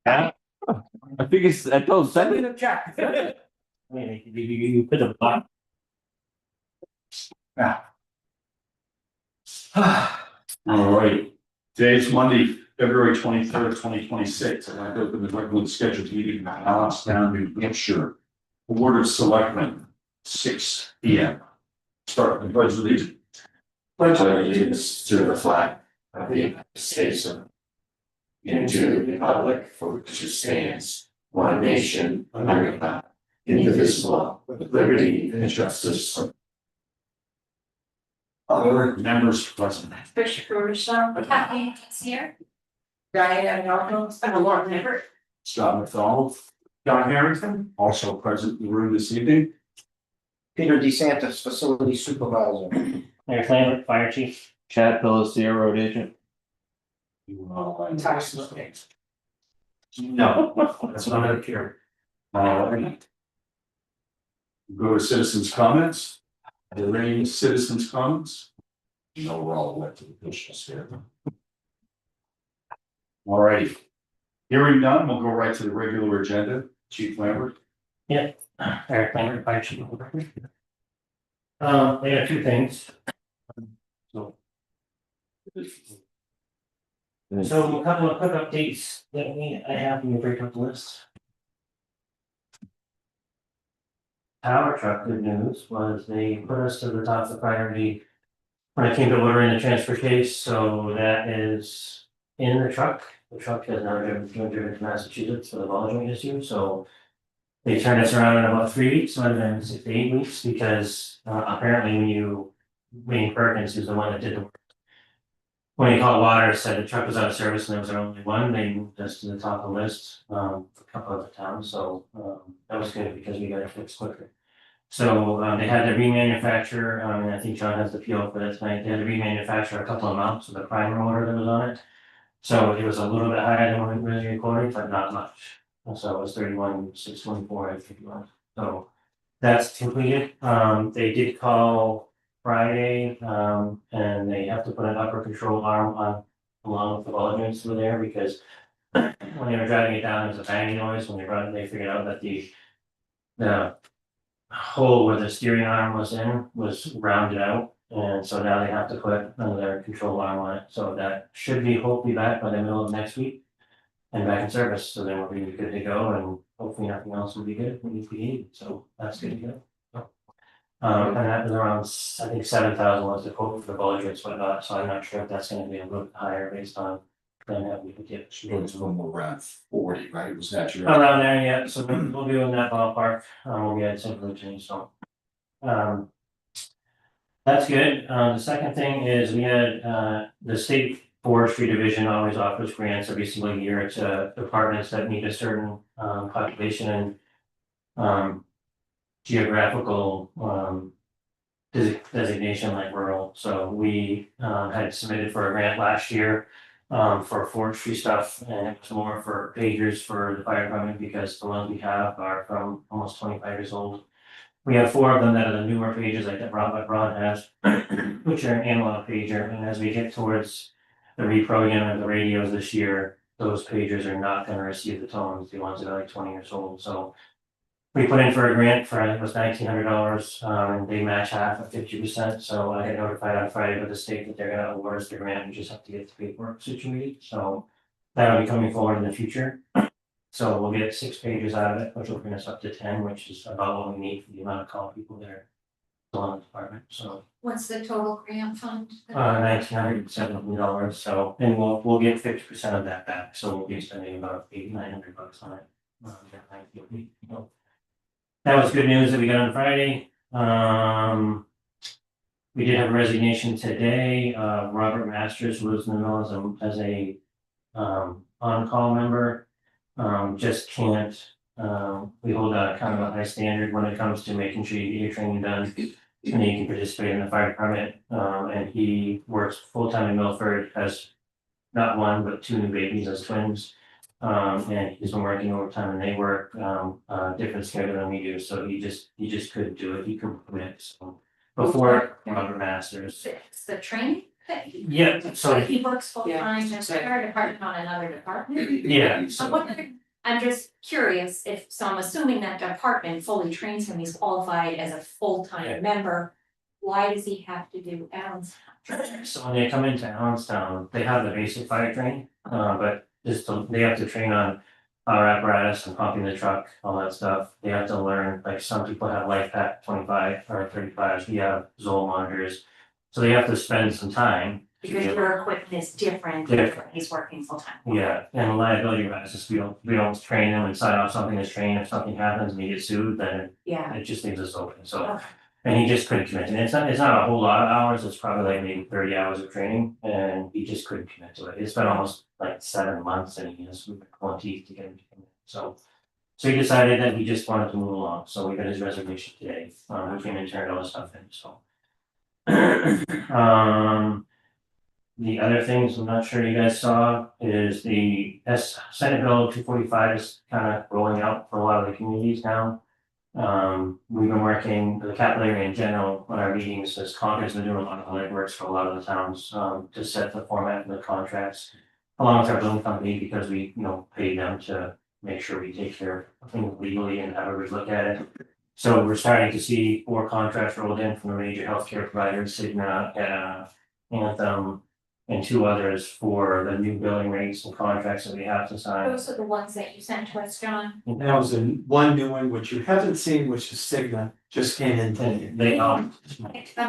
I think it's, I told Sunday. You put a block. Yeah. All right. Today's Monday, February 23rd, 2026. I'd like to open the regularly scheduled meeting in Allenstown, New Hampshire. Board of Selectmen, 6 p.m. Start with the pledge of allegiance. Pledge allegiance to the flag of the United States and to the republic for which it stands, one nation, under God, indivisible, with liberty and justice. Other members present. Bishop Russo, Kathy is here. Diane Malcolm, and Lauren Everett. Scott McDonald, John Harrington, also present in the room this evening. Peter DeSantis, facility supervisor. Mayor Flannery, fire chief. Chad Pellissier, road agent. Tax mistakes. No, that's not up here. Go to citizens' comments. Are there any citizens' comments? No, we're all elected officials here. All righty. Hearing none, we'll go right to the regular agenda. Chief Lambert. Eric Flannery, fire chief. They have two things. So a couple of quick updates that I have when you break up the list. Power truck, good news was they put us to the top of the priority when it came to ordering the transfer case, so that is in the truck. The truck has now been driven to Massachusetts for the volume issue, so they turned us around in about 3 weeks, rather than 6 to 8 weeks, because apparently Wayne Perkins, who's the one that did the work, when he called water, said the truck was out of service and there was only one. They moved us to the top of the list for a couple of the towns, so that was good because we got it fixed quicker. So they had to remanufacture, and I think John has the PO for that tonight. They had to remanufacture a couple of mounts of the primer motor that was on it. So it was a little bit higher than what we originally recorded, but not much. So it was 31,614, I think it was. So that's completed. They did call Friday, and they have to put an upper control arm on along with the ball joints through there, because when they were driving it down, there's a banging noise. When they run it, they figured out that the hole where the steering arm was in was rounded out, and so now they have to put another control arm on it. So that should be hopefully back by the middle of next week and back in service. So then we'll be good to go, and hopefully nothing else will be good when we need. So that's good to go. And that was around, I think 7,000 was the quote for the ball joints, whatnot. So I'm not sure if that's going to be a little bit higher based on then that we could get. It's a little more around 40, right? Was that your? Around there, yeah, so we'll be in that ballpark, we'll be at St. Lucie, so. That's good, the second thing is we had, the state forestry division always offers grants every single year to departments that meet a certain, population and, geographical, designation like rural, so we, had submitted for a grant last year for forestry stuff, and it was more for pagers for the fire department because the ones we have are from almost 25 years old. We have 4 of them that are the newer pages like that Ron has, which are an analog pager, and as we get towards the reprogramming of the radios this year, those pagers are not going to receive the tones, the ones that are like 20 years old. So we put in for a grant for, I think it was $1,900, and they match half at 50%. So I got notified on Friday by the state that they're going to award us the grant. We just have to get the paperwork situated. So that'll be coming forward in the future. So we'll get 6 pages out of it, which will bring us up to 10, which is about what we need for the amount of call people that are still on the department. So What's the total grant fund? $1,970. So, and we'll get 50% of that back. So we'll be spending about $800-900 on it. That was good news that we got on Friday. We did have a resignation today. Robert Masters was in the middle as a on-call member. Just can't. We hold a kind of a high standard when it comes to making sure you get your training done and you can participate in the fire department. And he works full-time in Milford, has not 1 but 2 new babies as twins. And he's been working overtime, and they work different schedule than we do. So he just couldn't do it. He couldn't quit. So before Robert Masters, It's the training? Yeah, So so, he works full Yeah. time in our department on another department? yeah, I'm so, wondering, I'm just curious if, so I'm assuming that department fully trains him, he's qualified as a Yeah. full-time member. Why does he have to do Allen's? so when they come into Allenstown, they have the basic fire training, but they have to train on our apparatus and pumping the truck, all that stuff. They have to learn, like some people have life pack 25 or 35, we have Zoll monitors. So they have to spend some time. to Because be able- your equipment is different, Different. he's working full-time. Yeah, and liability rises, we don't train them and sign off something that's trained, if something happens and he gets sued, then Yeah. it just leaves us open, so. Okay. And he just couldn't commit, and it's not a whole lot of hours, it's probably like maybe 30 hours of training, and he just couldn't commit to it, it's been almost like 7 months and he has pulling teeth to get him to commit, so. So he decided that he just wanted to move along, so we got his resignation today, we came and turned all the stuff in, so. The other things I'm not sure you guys saw is the Senate Bill 245 is kind of rolling out for a lot of the communities now. We've been working, the capital area in general, on our meetings, as Concord's been doing a lot of legwork for a lot of the towns, to set the format of the contracts. Along with our building company, because we, pay them to make sure we take care of things legally and have a good look at it. So we're starting to see 4 contracts rolled in from the major healthcare providers, Cigna, Anthem, and 2 others for the new billing rates and contracts that we have to sign. Those are the ones that you sent to us, John. That was one new one, which you haven't seen, which is Cigna, just came in today. And they, I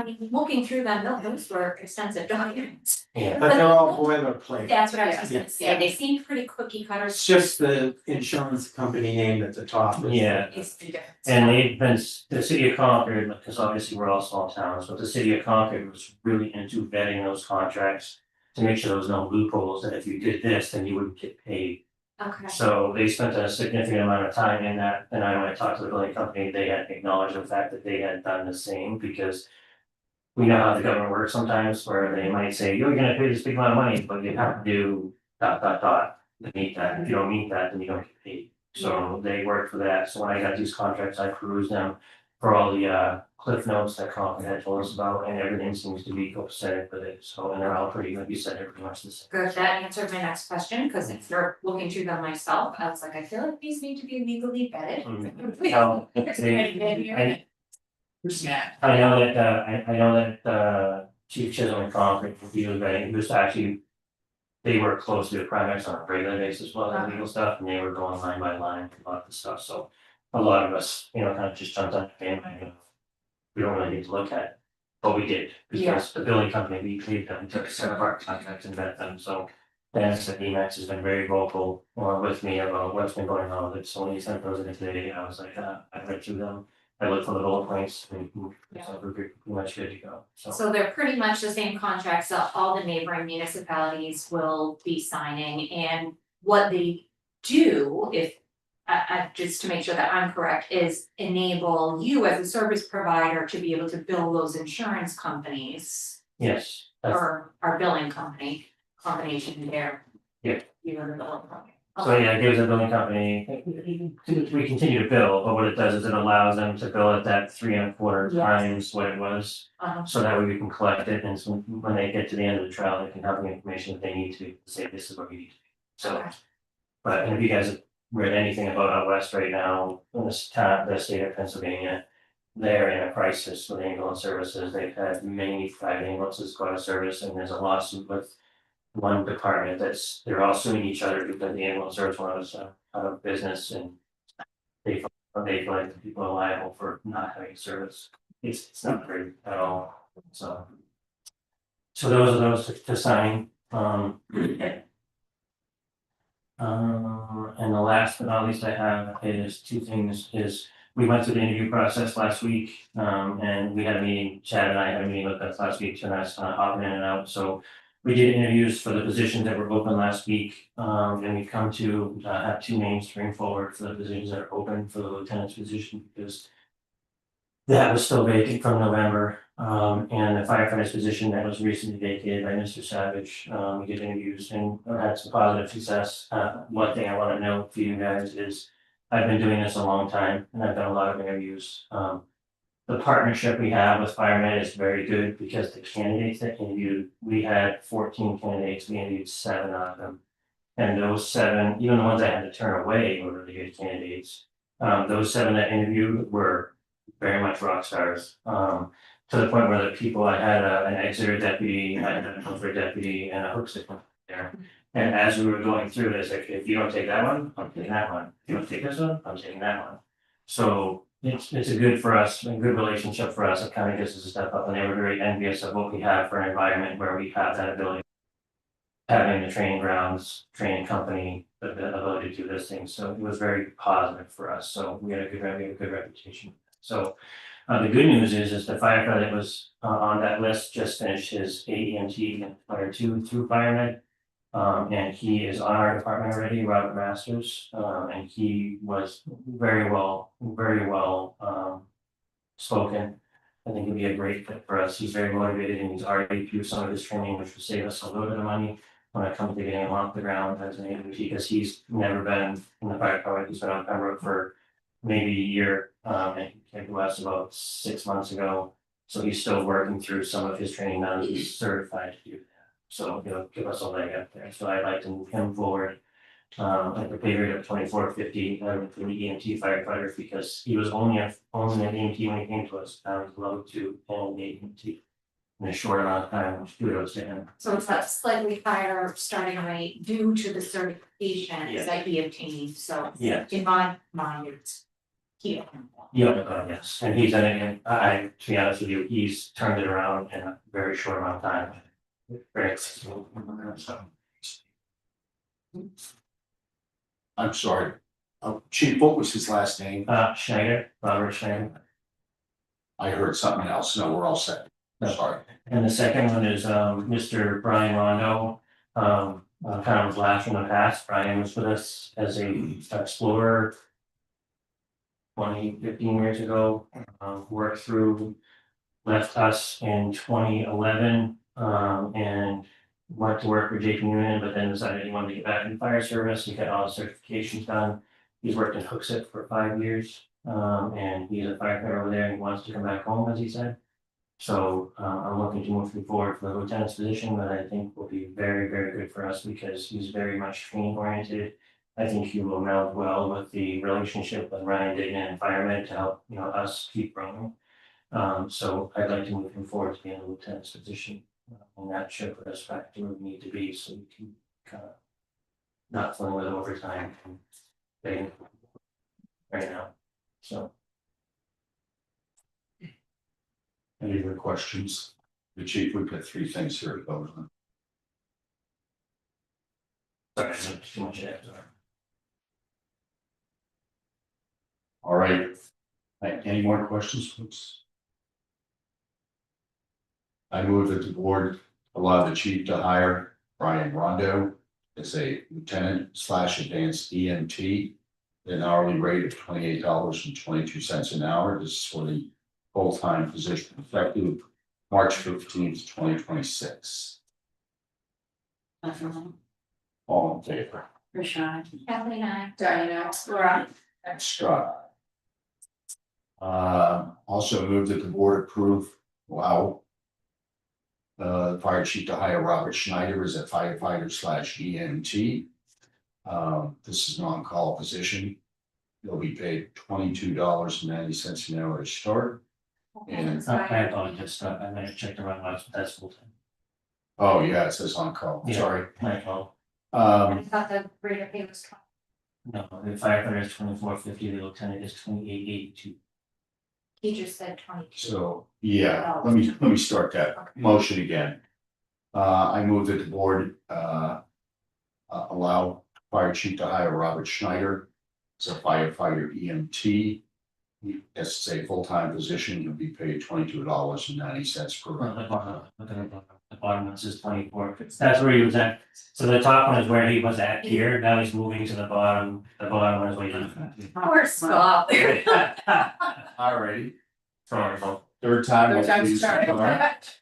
mean, looking through them, those were extensive documents. yeah, But they're all boilerplate. That's what I was just gonna Yeah. say, they seem pretty cookie It's cutters. just the insurance company name at the top. yeah. It's the difference. And they've been, the city of Concord, because obviously we're all small towns, but the city of Concord was really into vetting those contracts. To make sure there was no loopholes, that if you did this, then you wouldn't get paid. Okay, So they spent a significant amount of time in that, and I, when I talked to the building company, they had acknowledged the fact that they had done the same, because. We know how the government works sometimes, where they might say, you're gonna pay this big amount of money, but you have to do to meet that, if you don't meet that, then you don't get paid. So they worked for that, so when I got these contracts, I perused them for all the cliff notes that Concord had told us about, and everything seems to be copacetic with it, so, and they're all pretty, like you said, they're pretty much the same. good, that answered my next question, because if you're looking through them myself, I was like, I feel like these need to be legally vetted. Well, I know that, I know that, Chief Chisholm in Concord, he was vetting, he was actually. They work closely with Primex on a regular basis, well, the legal stuff, and they were going line by line, a lot of the stuff, so. A lot of us, kind of just jumped on the bandwagon. We don't really need to look at it, but we did, because the billing company, we paid them to set up our contracts and vet them, so. Dennis at Emacs has been very vocal, with me about what's been going on with it, so when he sent those in today, I was like, I read through them. I looked for the bullet points, and so we're pretty much good to go, so. So they're pretty much the same contracts that all the neighboring municipalities will be signing, and what they do, if. Just to make sure that I'm correct, is enable you as a service provider to be able to bill those insurance companies. Yes, that's, Or our billing company, combination there. Yeah. You know, the billing company. so yeah, it gives the billing company, we continue to bill, but what it does is it allows them to bill at that 3.25 Yes. times what it was. So that way we can collect it, and so when they get to the end of the trial, they can have the information that they need to say, this is what we need to do, so. Okay. But and if you guys have read anything about out west right now, in this town, the state of Pennsylvania. They're in a crisis with ambulance services, they've had many private ambulances go out of service, and there's a lawsuit with. One department they're all suing each other because the ambulance service was out of business, and. They feel like the people are liable for not having service, it's not great at all, so. So those are those to sign, and the last but not least I have is 2 things, is we went through the interview process last week, and we had a meeting, Chad and I had a meeting with us last week, so that's hopping in and out, so. We did interviews for the positions that were open last week, and we've come to have 2 names to bring forward for the positions that are open for the lieutenant's position, because. That was still vacant from November, and the firefighter's position that was recently vacated by Mr. Savage, we did interviews and had some positive success. One thing I wanna note for you guys is, I've been doing this a long time, and I've done a lot of interviews, the partnership we have with firemen is very good because the candidates that interviewed, we had 14 candidates, we interviewed 7 of them. And those 7, even the ones I had to turn away were really good candidates. Those 7 that interviewed were very much rock stars. To the point where the people, I had an Exeter deputy, I had a Comfort deputy and a Hooksett there. And as we were going through this, if you don't take that one, I'm taking that one. If you don't take this one, I'm taking that one. So it's a good for us, a good relationship for us. It kind of gives us a step up, and they were very envious of what we have for an environment where we have that ability. Having the training grounds, training company, the ability to do this thing, so it was very positive for us, so we had a good reputation. So, the good news is the firefighter that was on that list just finished his AEMT and fire 2 through fireman. And he is on our department already, Robert Masters, and he was very well spoken. I think he'd be a great fit for us. He's very motivated and he's already through some of his training, which will save us a little bit of money when it comes to getting him off the ground as an AMT, because he's never been in the fire department. He's been on Pembroke for maybe a year, and he came to us about 6 months ago. So he's still working through some of his training now. He's certified to do that. So he'll give us a leg up there. So I'd like to move him forward. At the pay rate of $24.50 for the EMT firefighter, because he was only an EMT when he came to us. Now he's level 2 and EMT in a short amount of time, which kudos to him. So it's that slightly higher starting rate due to the certifications Yeah. that he obtained, so Yeah. in my mind, it's here. Yes, and he's to be honest with you, he's turned it around in a very short amount of time. Very successful, so. I'm sorry. Chief, what was his last name? Schneider, Robert Schneider. I heard something else. No, we're all set. Sorry. And the second one is Mr. Brian Rondo. Kind of was last in the past. Brian was with us as a explorer 15 years ago. Worked through, left us in 2011, and went to work for JP Union, but then decided he wanted to get back in fire service. He got all his certifications done. He's worked in Hooksett for 5 years, and he's a firefighter over there, and he wants to come back home, as he said. So I'm looking to move him forward for the lieutenant's position, that I think will be very, very good for us, because he's very much training oriented. I think he will meld well with the relationship with Ryan Dignan and firemen to help, us keep growing. So I'd like to move him forward to be in the lieutenant's position. And that should put us back to where we need to be, so we can kind of not fill with overtime and thing right now, so. Any other questions? The chief, we've got 3 things here to vote on. Sorry, that's too much after. All right. Any more questions, folks? I move that the board allow the chief to hire Brian Rondo as a lieutenant/advanced EMT at an hourly rate of $28.22 an hour. This is for the full-time position effective March 15th, 2026. All in favor? Kathleen and I. Diana, right. Scott. Also move that the board approve, the fire chief to hire Robert Schneider as a firefighter/EMT. This is an on-call position. He'll be paid $22.90 an hour to start. And, I apologize, I might have checked the wrong box, but that's full time. oh yeah, it says on-call, Yeah. sorry. My fault. I thought the rate of pay was 20. No, the firefighter is $24.50, the lieutenant is $28.82. He just said 22. So, yeah, let me start that motion again. I move that the board allow fire chief to hire Robert Schneider as a firefighter EMT. As a full-time position, he'll be paid $22.90 per hour. The bottom one says 24, that's where he was at, so the top one is where he was at here, now he's moving to the bottom one is where he's Poor Scott. All righty, Sorry. third time. Third time's please. charm. All right.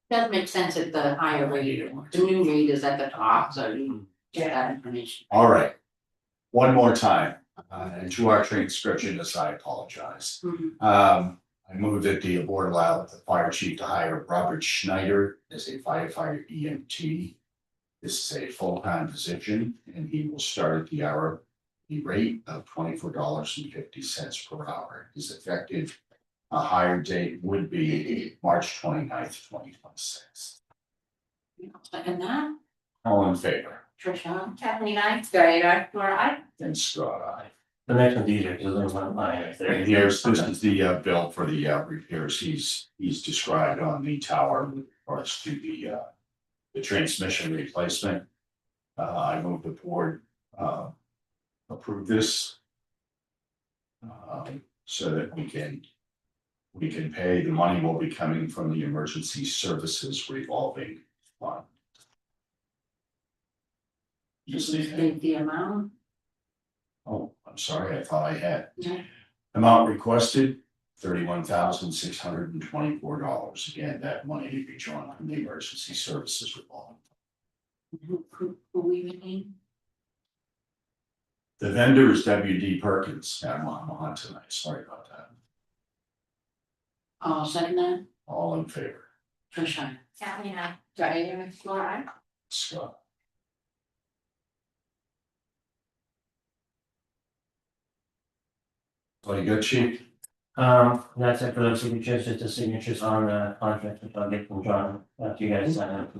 Doesn't make sense at the higher rate, the new rate is at the top, so you get that information. All right, one more time. And to our transcriptionist, I apologize. Mhm. I move that the board allow the fire chief to hire Robert Schneider as a firefighter EMT. This is a full-time position and he will start at the hourly rate of $24.50 per hour. His effective hire date would be March 29th, 2026. And that, All in favor? Trisha, Kathleen, I. Diana, Laura, I. And Scott, aye. The next one's easier, because there's one line right there. And here's, this is the bill for the repairs he's described on the tower with regards to the transmission replacement. I move the board approve this. So that we can pay, the money will be coming from the emergency services revolving fund. just state the amount. Oh, I'm sorry, I thought I had. No. Amount requested, $31,624. Again, that money to be drawn from the emergency services revolving. Who we mean? The vendor is WD Perkins. I'm on tonight, sorry about that. I'll second that, All in favor? Trisha. Kathleen, I. Diana, Laura, I. Scott. All you good, chief? That's it for those signatures, just the signatures on the contract, which I'll get from John, after you guys sign up.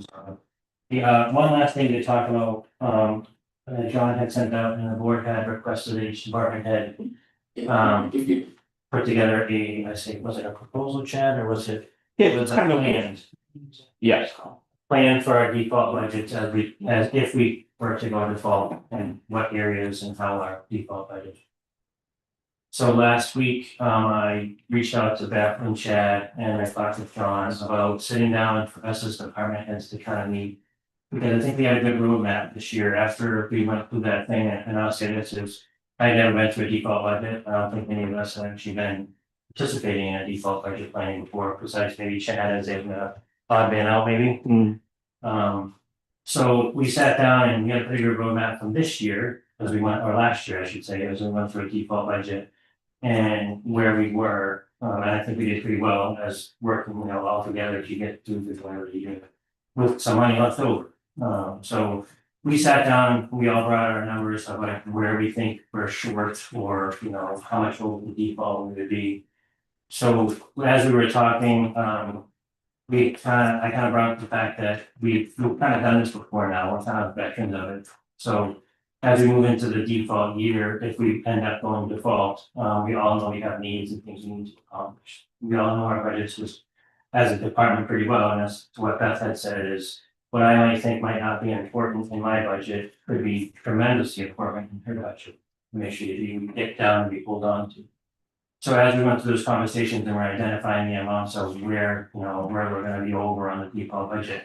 The, one last thing to talk about, John had sent out and the board had requested that each department head, put together was it a proposal, Chad, or was it? Yeah, Was it's it kind of, planned? yes, Plan for our default budgets as if we were to go default and what areas and how our default budget. So last week, I reached out to Beth and Chad and I talked with John about sitting down for us as department heads to kind of meet. Because I think we had a good roadmap this year after we went through that thing, and I'll say this is, I never went through a default budget. I don't think many of us have actually been participating in a default budget planning before, besides maybe Chad as a odd man out maybe. So we sat down and we had a pretty good roadmap from this year, as we went, or last year, I should say, as we went through a default budget. And where we were, and I think we did pretty well as working, all together to get through this whatever you do. With some money left over. So we sat down, we all brought our numbers of like where we think we're short or, how much over the default we would be. So as we were talking, I kind of brought up the fact that we've kind of done this before now, we're kind of veterans of it. So as we move into the default year, if we end up going default, we all know we have needs and things we need to accomplish. We all know our budgets was as a department pretty well, and as to what Beth had said is what I might think might not be important in my budget could be tremendously important in her budget. Make sure you get down and be pulled on to. So as we went through those conversations and we're identifying the amounts of where, where we're gonna be over on the default budget.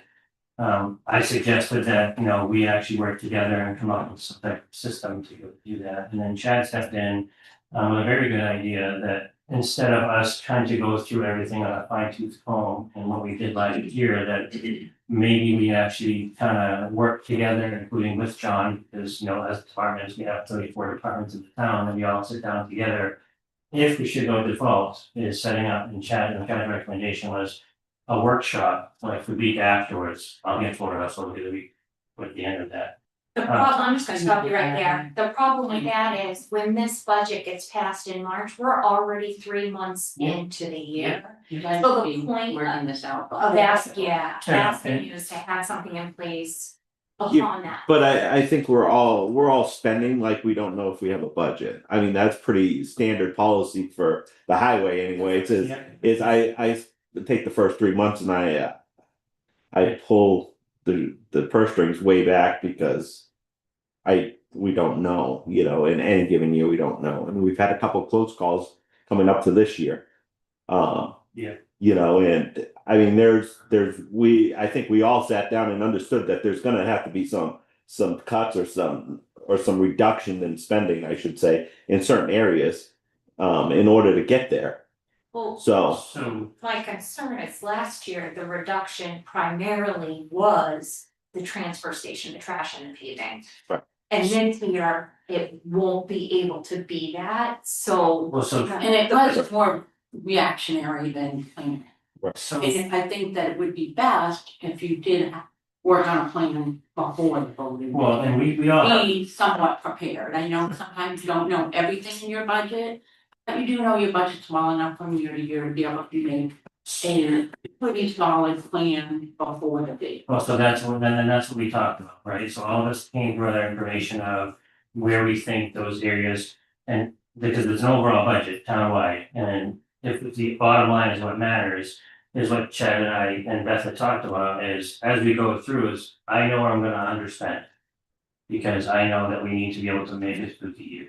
I suggested that, we actually work together and come up with some type of system to do that. And then Chad stepped in with a very good idea that instead of us trying to go through everything on a fine tooth comb and what we did last year, that maybe we actually kind of work together, including with John, because, as departments, we have 34 departments in the town and we all sit down together. If we should go default, is setting up and Chad's recommendation was a workshop, like the week afterwards. I'll get for us over the week at the end of that. The problem, I'm just gonna stop you right there. The problem with that is when this budget gets passed in March, we're already 3 months Yeah. into the year. You guys So the be point working this out. Of asking and- you is to have something in place Yeah, upon that. but I think we're all spending like we don't know if we have a budget. I mean, that's pretty standard policy for the highway anyway. It says, I take the first 3 months and I pull the purse strings way back because we don't know, in any given year, we don't know. And we've had a couple of close calls coming up to this year. And I mean, I think we all sat down and understood that there's gonna have to be some cuts or some reduction in spending, I should say, in certain areas, in order to get there. Well, So, my concern is last year, the reduction primarily was the transfer station, the trash and the paving. Right. And this year, it won't be able to be that, so. Well, so, And it was more reactionary than planning. so, And I think that it would be best if you did work on a plan before the voting. well, and we all have, Be somewhat prepared. I know sometimes you don't know everything in your budget, but you do know your budget's well enough from year to year to be able to make a pretty solid plan before the date. well, so that's what, then that's what we talked about, right? So all of us came for that information of where we think those areas, and because there's an overall budget townwide, and if the bottom line is what matters, is what Chad and I and Beth had talked about, is as we go through, is I know I'm gonna underspend. Because I know that we need to be able to make it through the year.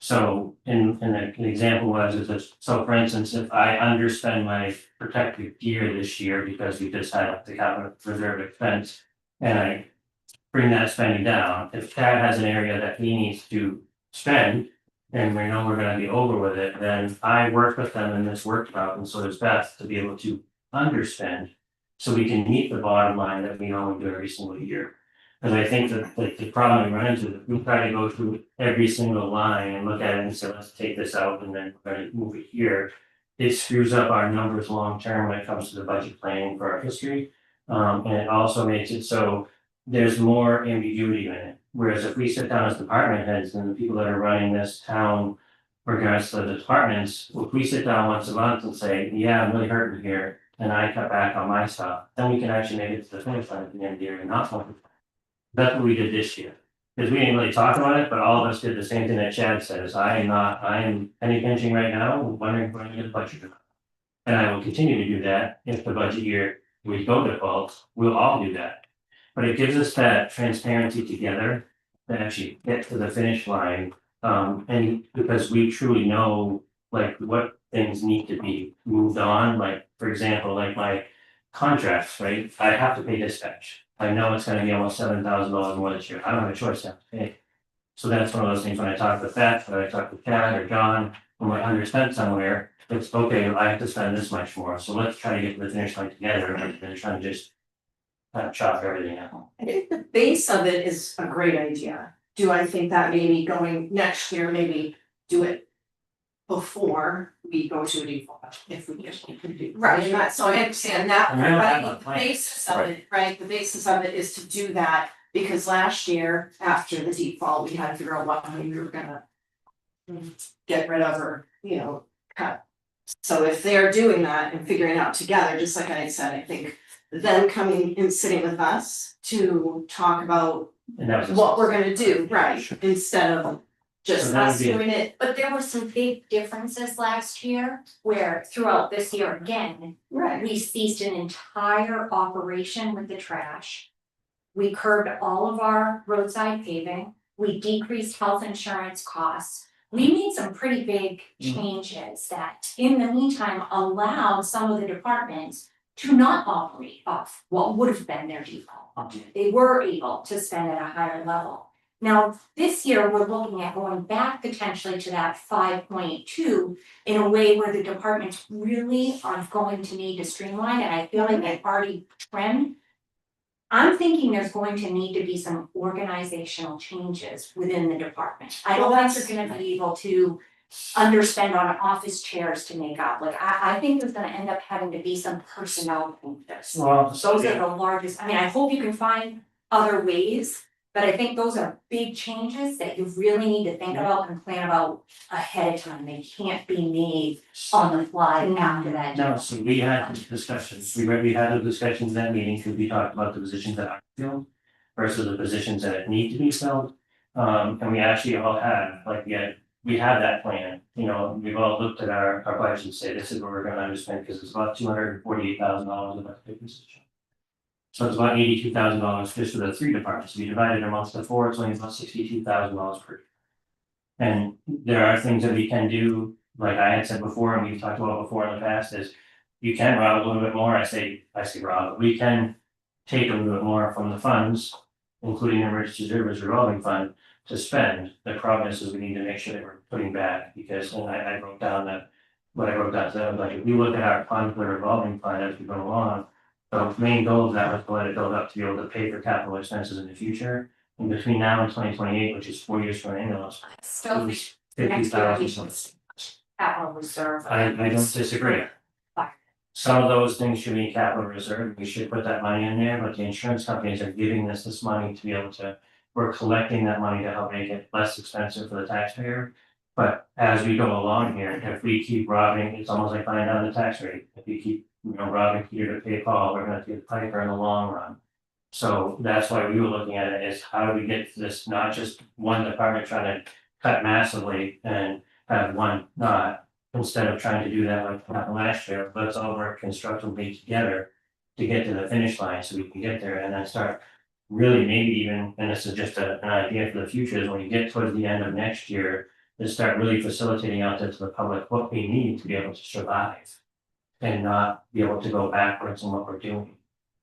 So in the example was, is this, so for instance, if I underspend my protective gear this year because we just had the capital reserve expense. And I bring that spending down, if Chad has an area that he needs to spend. And we know we're gonna be over with it, then I work with them in this workshop, and so does Beth, to be able to underspend. So we can meet the bottom line that we normally do every single year. Cause I think that like the problem we run into, is we try to go through every single line and look at it and say, let's take this out and then we're gonna move it here. It screws up our numbers long term when it comes to the budget planning for our history. And it also makes it so there's more ambiguity in it. Whereas if we sit down as department heads and the people that are running this town, regards to the departments, if we sit down once a month and say, yeah, I'm really hurting here, and I cut back on my stuff, then we can actually make it to the finish line at the end of the year and not one. That's what we did this year, because we didn't really talk about it, but all of us did the same thing that Chad says, I am penny pinching right now, wondering when I get a budget. And I will continue to do that if the budget year we go default, we'll all do that. But it gives us that transparency together to actually get to the finish line. And because we truly know like what things need to be moved on, like, for example, like my contracts, right? I have to pay dispatch. I know it's gonna be almost $7,000 more this year. I don't have a choice, I have to pay. So that's one of those things when I talk with Beth, when I talk with Chad or John, when we're underspent somewhere, it's okay, I have to spend this much more, so let's try to get to the finish line together, rather than trying to just kind of chop everything out. I think the base of it is a great idea. Do I think that maybe going next year, maybe do it before we go to a default, if we just need to do. Right, and that, so I understand that, And we don't but have I a think the plan. basis of it, right, the basis of it is to do that. Because last year, after the default, we had to figure out what money we were gonna get rid of or, cut. So if they're doing that and figuring out together, just like I said, I think them coming and sitting with us to talk about And that was. what we're gonna do, right, instead of So just that would us be- doing it, But there were some big differences last year, where throughout this year again, right, we ceased an entire operation with the trash. We curbed all of our roadside paving, we decreased health insurance costs. We made some pretty big changes that, in the meantime, allowed some of the departments to not operate off what would have been their default. They were able to spend at a higher level. Now, this year, we're looking at going back potentially to that 5.2 in a way where the departments really are going to need to streamline, and I feel like they've already trimmed. I'm thinking there's going to need to be some organizational changes within the department. I don't think you're gonna be able to underspend on office chairs to make up, like, I think there's gonna end up having to be some personnel changes. Well, Those are the largest, I mean, I hope you can find other ways, but I think those are big changes that you really need to think about and plan about ahead of time. They can't be made on the fly after that. no, so we had discussions, we had those discussions in that meeting, because we talked about the positions that are filled versus the positions that need to be filled. And we actually all had, like, we had that plan, we've all looked at our budget and say, this is where we're gonna underspend, because it's about $248,000 of that position. So it's about $82,000 just for the three departments, we divided amongst the four, it's only about $62,000 per. And there are things that we can do, like I had said before, and we've talked about before in the past, is you can rob a little bit more, I say rob, we can take a little bit more from the funds, including emergency reserves revolving fund, to spend. The problem is we need to make sure that we're putting back, because, and I wrote down that, what I wrote down, so like, if we look at our fund, the revolving fund as we go along, the main goal of that was to let it build up to be able to pay for capital expenses in the future. And between now and 2028, which is 4 years from ambulance, I still think 50,000 next year we should capital reserve. I don't disagree. Fine. Some of those things should be capital reserve, we should put that money in there, but the insurance companies are giving us this money to be able to. We're collecting that money to help make it less expensive for the taxpayer. But as we go along here, if we keep robbing, it's almost like buying down the tax rate, if you keep, robbing Peter to pay Paul, we're gonna get Piper in the long run. So that's why we were looking at it, is how do we get this, not just one department trying to cut massively and have one not. Instead of trying to do that like happened last year, let's all work constructively together to get to the finish line so we can get there and then start. Really maybe even, and this is just an idea for the future, is when you get towards the end of next year, to start really facilitating out there to the public what we need to be able to survive. And not be able to go backwards in what we're doing.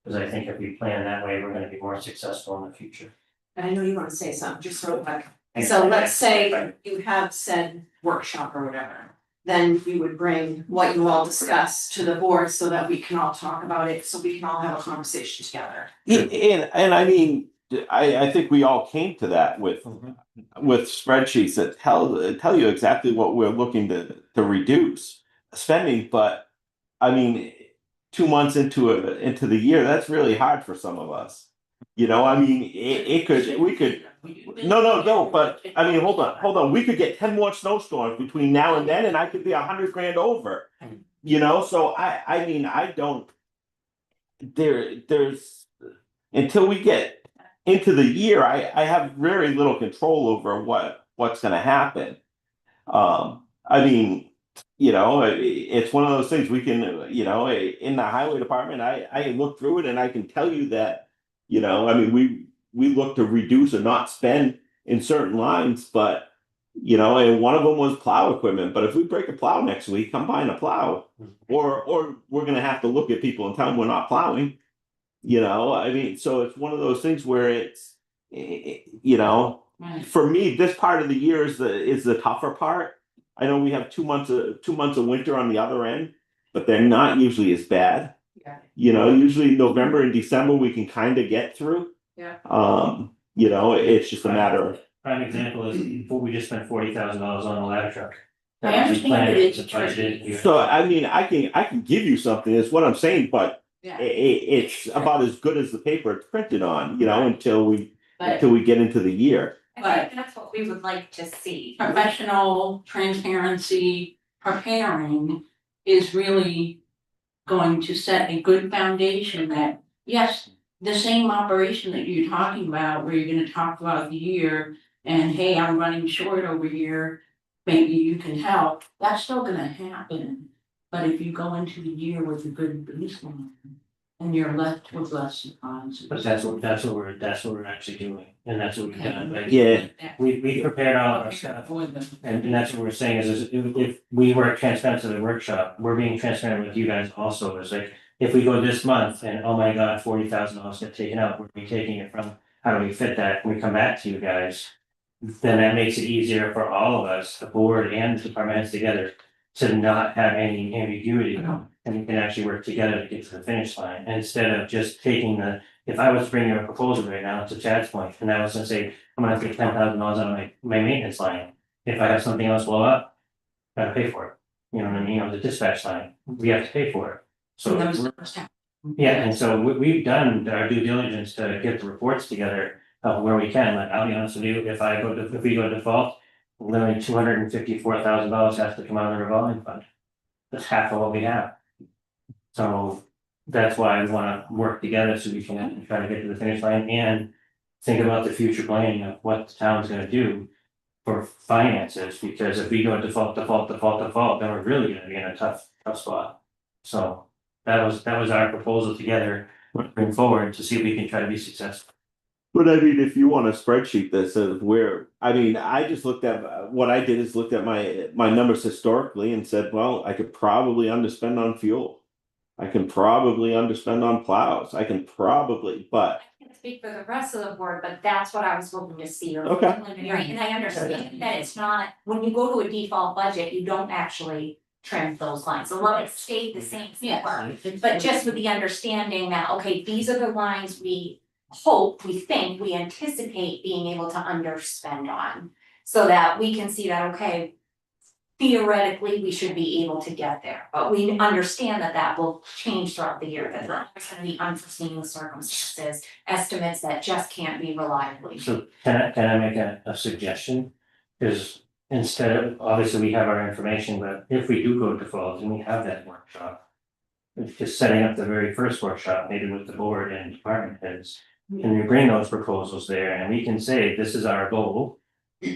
Because I think if we plan that way, we're gonna be more successful in the future. And I know you wanna say something, just real quick. So let's say you have said workshop or whatever. Then you would bring what you all discussed to the board so that we can all talk about it, so we can all have a conversation together. And I mean, I think we all came to that with spreadsheets that tell you exactly what we're looking to reduce spending, but I mean, 2 months into the year, that's really hard for some of us. I mean, we could. No, but I mean, hold on, we could get 10 more snowstorms between now and then, and I could be $100,000 over. So I mean, I don't. There's until we get into the year, I have very little control over what's gonna happen. I mean, it's one of those things we can, in the highway department, I look through it and I can tell you that, I mean, we look to reduce or not spend in certain lines, but and one of them was plow equipment. But if we break a plow next week, I'm buying a plow, or we're gonna have to look at people and tell them we're not plowing. I mean, so it's one of those things where it's, for me, this part of the year is the tougher part. I know we have 2 months of winter on the other end, but they're not usually as bad. Usually November and December we can kind of get through. Yeah. It's just a matter of. Prime example is before we just spent $40,000 on a ladder truck. I understand it is tricky. So I mean, I can give you something, is what I'm saying, but Yeah. it's about as good as the paper it's printed on, until we get into the year. I think that's what we would like to see. Professional transparency, preparing is really going to set a good foundation that, yes, the same operation that you're talking about, where you're gonna talk about the year and hey, I'm running short over here, maybe you can help, that's still gonna happen. But if you go into the year with a good baseline, and you're left with less surprises. But that's what we're actually doing, and that's what we've done, right? Yeah. We prepared all of our stuff, For them. and that's what we're saying is if we were transparent to the workshop, we're being transparent with you guys also, is like. If we go this month and oh my God, $40,000 get taken out, we're taking it from, how do we fit that, when we come back to you guys. Then that makes it easier for all of us, the board and the department heads together, to not have any ambiguity. And we can actually work together to get to the finish line, instead of just taking if I was bringing a proposal right now, to Chad's point, and I was gonna say, I'm gonna take $10,000 out of my maintenance line. If I have something else blow up, I gotta pay for it, you know what I mean, the dispatch line, we have to pay for it. So, yeah, and so we've done our due diligence to get the reports together where we can, like, I'll be honest with you, if we go default, literally $254,000 has to come out of the revolving fund. That's half of what we have. So that's why we wanna work together so we can try to get to the finish line and think about the future planning of what the town's gonna do for finances, because if we go default, then we're really gonna be in a tough spot. So that was our proposal together, bring forward to see if we can try to be successful. But I mean, if you want a spreadsheet that says I just looked at, what I did is looked at my numbers historically and said, well, I could probably underspend on fuel. I can probably underspend on plows. but. I can't speak for the rest of the board, but that's what I was hoping to see. Okay. Right, and I understand that it's not, when you go to a default budget, you don't actually trim those lines, a lot of it stayed the same. Yeah. But just with the understanding that, okay, these are the lines we hope, we think, we anticipate being able to underspend on. So that we can see that, okay, theoretically, we should be able to get there, but we understand that that will change throughout the year, that there's gonna be unforeseen circumstances, estimates that just can't be reliably. So can I make a suggestion? Because instead of, obviously, we have our information, but if we do go to falls and we have that workshop. It's just setting up the very first workshop, maybe with the board and department heads. And we bring those proposals there and we can say, this is our goal.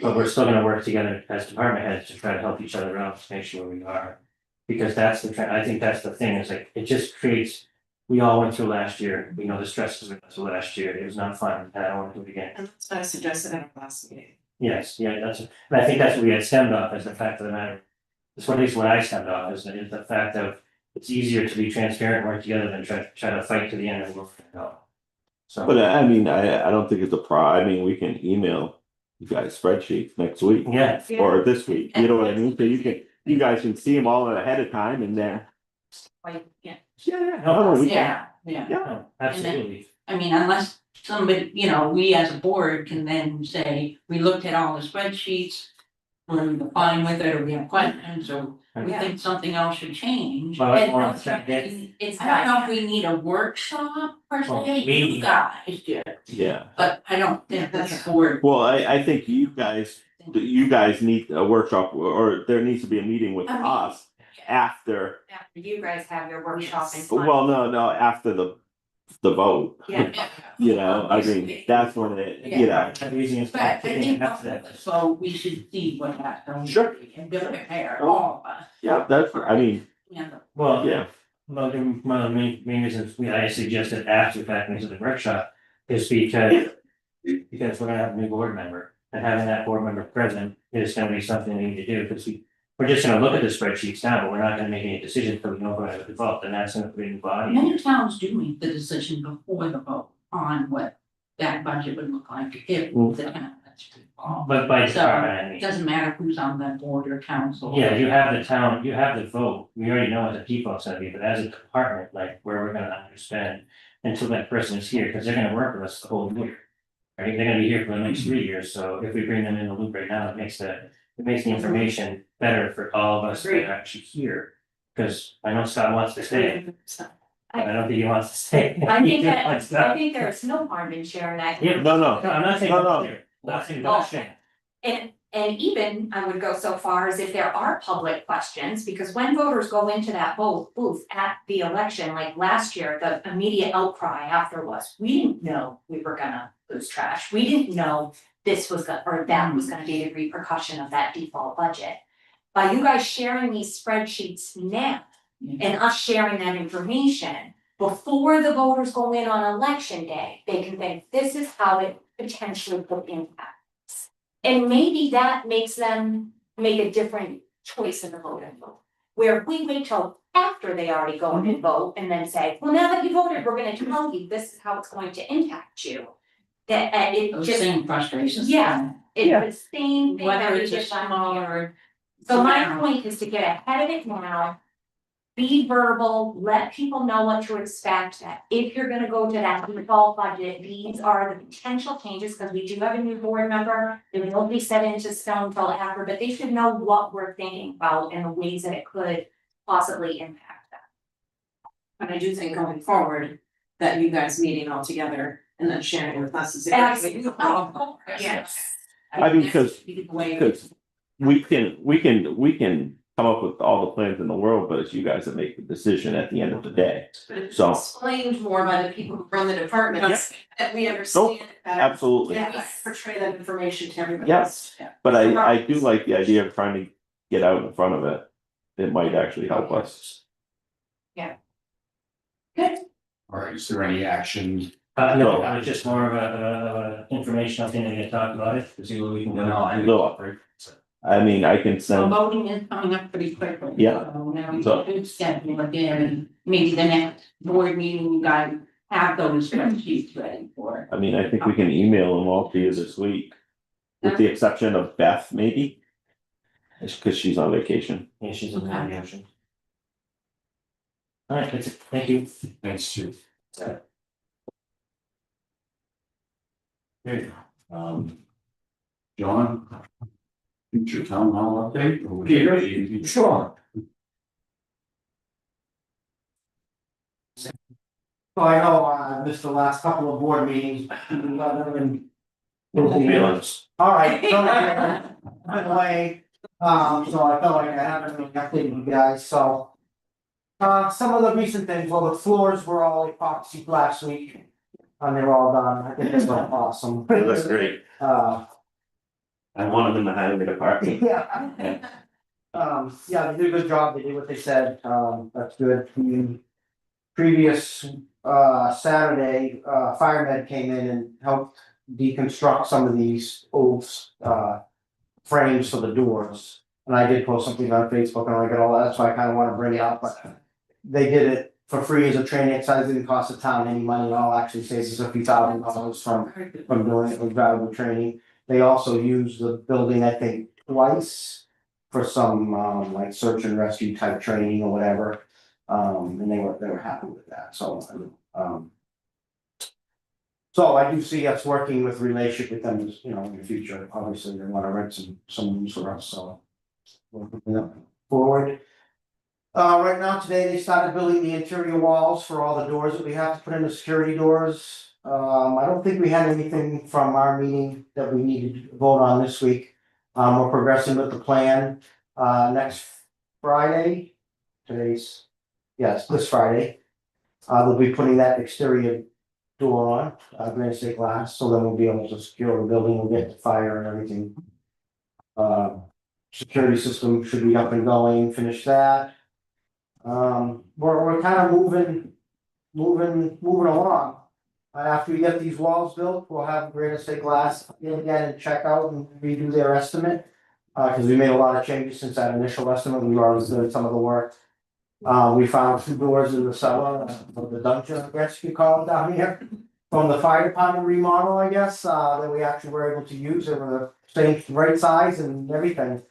But we're still gonna work together as department heads to try to help each other out, to make sure we are. Because that's I think that's the thing, is like, it just creates. We all went through last year, we know the stresses we went through last year, it was not fun, and I don't wanna do it again. And that's what I suggested in our last meeting. Yes, yeah, and I think that's what we had stemmed off as the fact of the matter. That's what at least what I stemmed off is the fact of, it's easier to be transparent, and work together than try to fight to the end and work it out. So. But I mean, I don't think it's I mean, we can email you guys spreadsheets next week Yeah, or this week, you know what I mean? So you guys can see them all ahead of time and then. Like, yeah, Yeah, no, we can. Yeah. no, absolutely. I mean, unless somebody, you know, we as a board can then say, we looked at all the spreadsheets. We're fine with it, or we have questions, or we Yeah. think something else should change. Well, And well, I it's not that- it's don't know if we need a workshop per Well, se, we- you guys do, Yeah, but I don't think that's a board. well, I think you guys need a workshop or there needs to be a meeting with us after. after you guys have your workshop and. Well, no, after the vote, Yeah, you know, I mean, that's when you know. The easiest But I thing think, after that. so we should see what happens. Sure. And do it there, all of us. Yeah, that's, I mean, Yeah. Well, yeah, well, one of the main reasons I suggested after the fact into the workshop is because we're gonna have a new board member, and having that board member present is gonna be something we need to do, because we're just gonna look at the spreadsheets now, but we're not gonna make any decisions until we know we're gonna default, and that's gonna be in the body. Many towns do make the decision before the vote on what that budget would look like if the town has to involved. But by So, department, I mean. It doesn't matter who's on that board or council. Yeah, you have the town, you have the vote, we already know what the default's gonna be, but as a department, like where we're gonna underspend. Until that person is here, because they're gonna work with us the whole year. Right, they're gonna be here for the next 3 years, so if we bring them in the loop right now, it makes the information better for all of us that are actually here. Cause I know Scott wants to stay, but I don't think he wants to stay. I think He that, wants I to- think there's no harm in sharing that. Yeah. no, No, I'm not saying No, that's no. clear, not saying that's clear. And even I would go so far as if there are public questions, because when voters go into that booth at the election, like last year, the immediate outcry after was, we didn't know we were gonna lose trash. We didn't know this was or that was gonna be the repercussion of that default budget. By you guys sharing these spreadsheets now and us sharing that information, before the voters go in on election day, they can think, this is how it potentially could impact. And maybe that makes them make a different choice in the voting vote. Where if we wait till after they already go and vote and then say, well, now that you voted, we're gonna tell you this is how it's going to impact you. That it Those just, same frustrations. Yeah. it's the same thing that Whether we it's a did last small year. or. So my point is to get ahead of it now. Be verbal, let people know what to expect, that if you're gonna go to that default budget, these are the potential changes, because we do have a new board member. They won't be set into stone till after, but they should know what we're thinking about and the ways that it could possibly impact them. But I do think going forward, that you guys meeting all together and then sharing with us is exactly. Yes. I mean, because The way- we can come up with all the plans in the world, but it's you guys that make the decision at the end of the day. But it's So- explained more by the people who run the departments, that we understand it better. Absolutely, Yeah, we portray that information to everybody Yes. else. Yeah. but I do like the idea of trying to get out in front of it. It might actually help us. All right, is there any action? No, it was just more of a informational thing that you talk about it, to see what we can do. No. I mean, I can So send, voting is coming up pretty quickly. Yeah. So now we So- should schedule again, and maybe the next board meeting, you guys have those spreadsheets ready for. I mean, I think we can email them all to you this week. With the exception of Beth, maybe. It's because she's on vacation. Yeah, she's in the Okay. ocean. All right, that's it, thank you. Thanks, Chief. Okay, John? Future town hall update? or would you- Peter? Sure. So I know I missed the last couple of board meetings. Feelings. All right, so by the way, so I felt like I haven't really updated you guys, so. Some of the recent things, well, the floors were all epoxy last week. And they're all done, I think it's awesome. It looks great. Uh, I want them in the highway department. yeah. Yeah, they did a good job, they did what they said, that's good. The previous, Saturday, firemen came in and helped deconstruct some of these old, frames for the doors. And I did post something on Facebook and I got all that, so I kinda wanna bring it up, but they did it for free as a training exercise, didn't cost the town any money, it all actually saves us a few $1,000 from doing it with valuable training. They also used the building, I think, twice for some, like search and rescue type training or whatever. And they were happy with that, so, so I do see us working with relationship with them, you know, in the future, obviously, they wanna rent some rooms for us, so. We're moving that forward. Right now, today, they started building the interior walls for all the doors that we have to put in, the security doors. I don't think we had anything from our meeting that we needed to vote on this week. We're progressing with the plan, next Friday, today's, yes, this Friday. They'll be putting that exterior door on, granite state glass, so then we'll be able to secure the building, we'll get the fire and everything. Security system should be up and going, finish that. We're kind of moving along. After we get these walls built, we'll have granite state glass in again and check out and redo their estimate. Cause we made a lot of changes since that initial estimate, we already did some of the work. We found 2 doors in the cellar of the dungeon, I guess you could call it down here. From the fire department remodel, I guess, that we actually were able to use, they were the same right size and everything.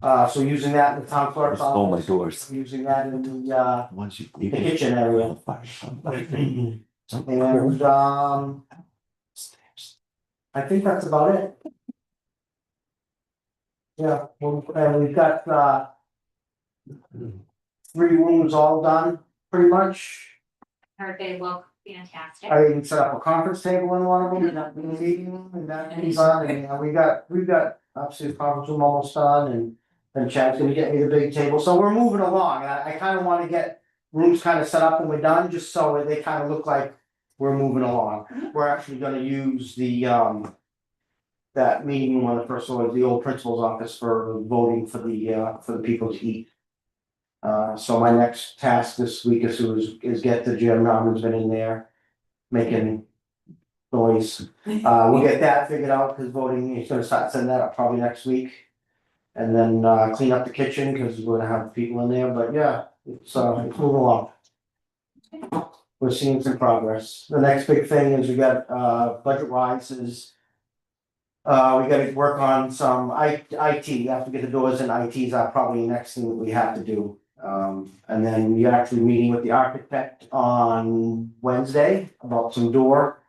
So using that in the town clerk's office. Oh, my doors. Using that in the Once you. the kitchen area. And, I think that's about it. Yeah, well, and we've got, 3 rooms all done, pretty much. Heard they look fantastic. I even set up a conference table in one of them, and that meeting room, and that is on, and we've got obviously the conference room almost done, and Chad's gonna get me the big table, so we're moving along, and I kinda wanna get rooms kinda set up when we're done, just so they kinda look like we're moving along. We're actually gonna use the, that meeting room on the first floor, the old principal's office for voting for the people to eat. So my next task this week is get the Jim Norman's been in there making noise. We'll get that figured out, cause voting, he's gonna start sending that up probably next week. And then, clean up the kitchen, cause we're gonna have people in there, but yeah, it's moving along. We're seeing some progress. The next big thing is we got, budget wise is. We gotta work on some IT, after we get the doors in, IT's are probably the next thing that we have to do. And then we're actually meeting with the architect on Wednesday about some door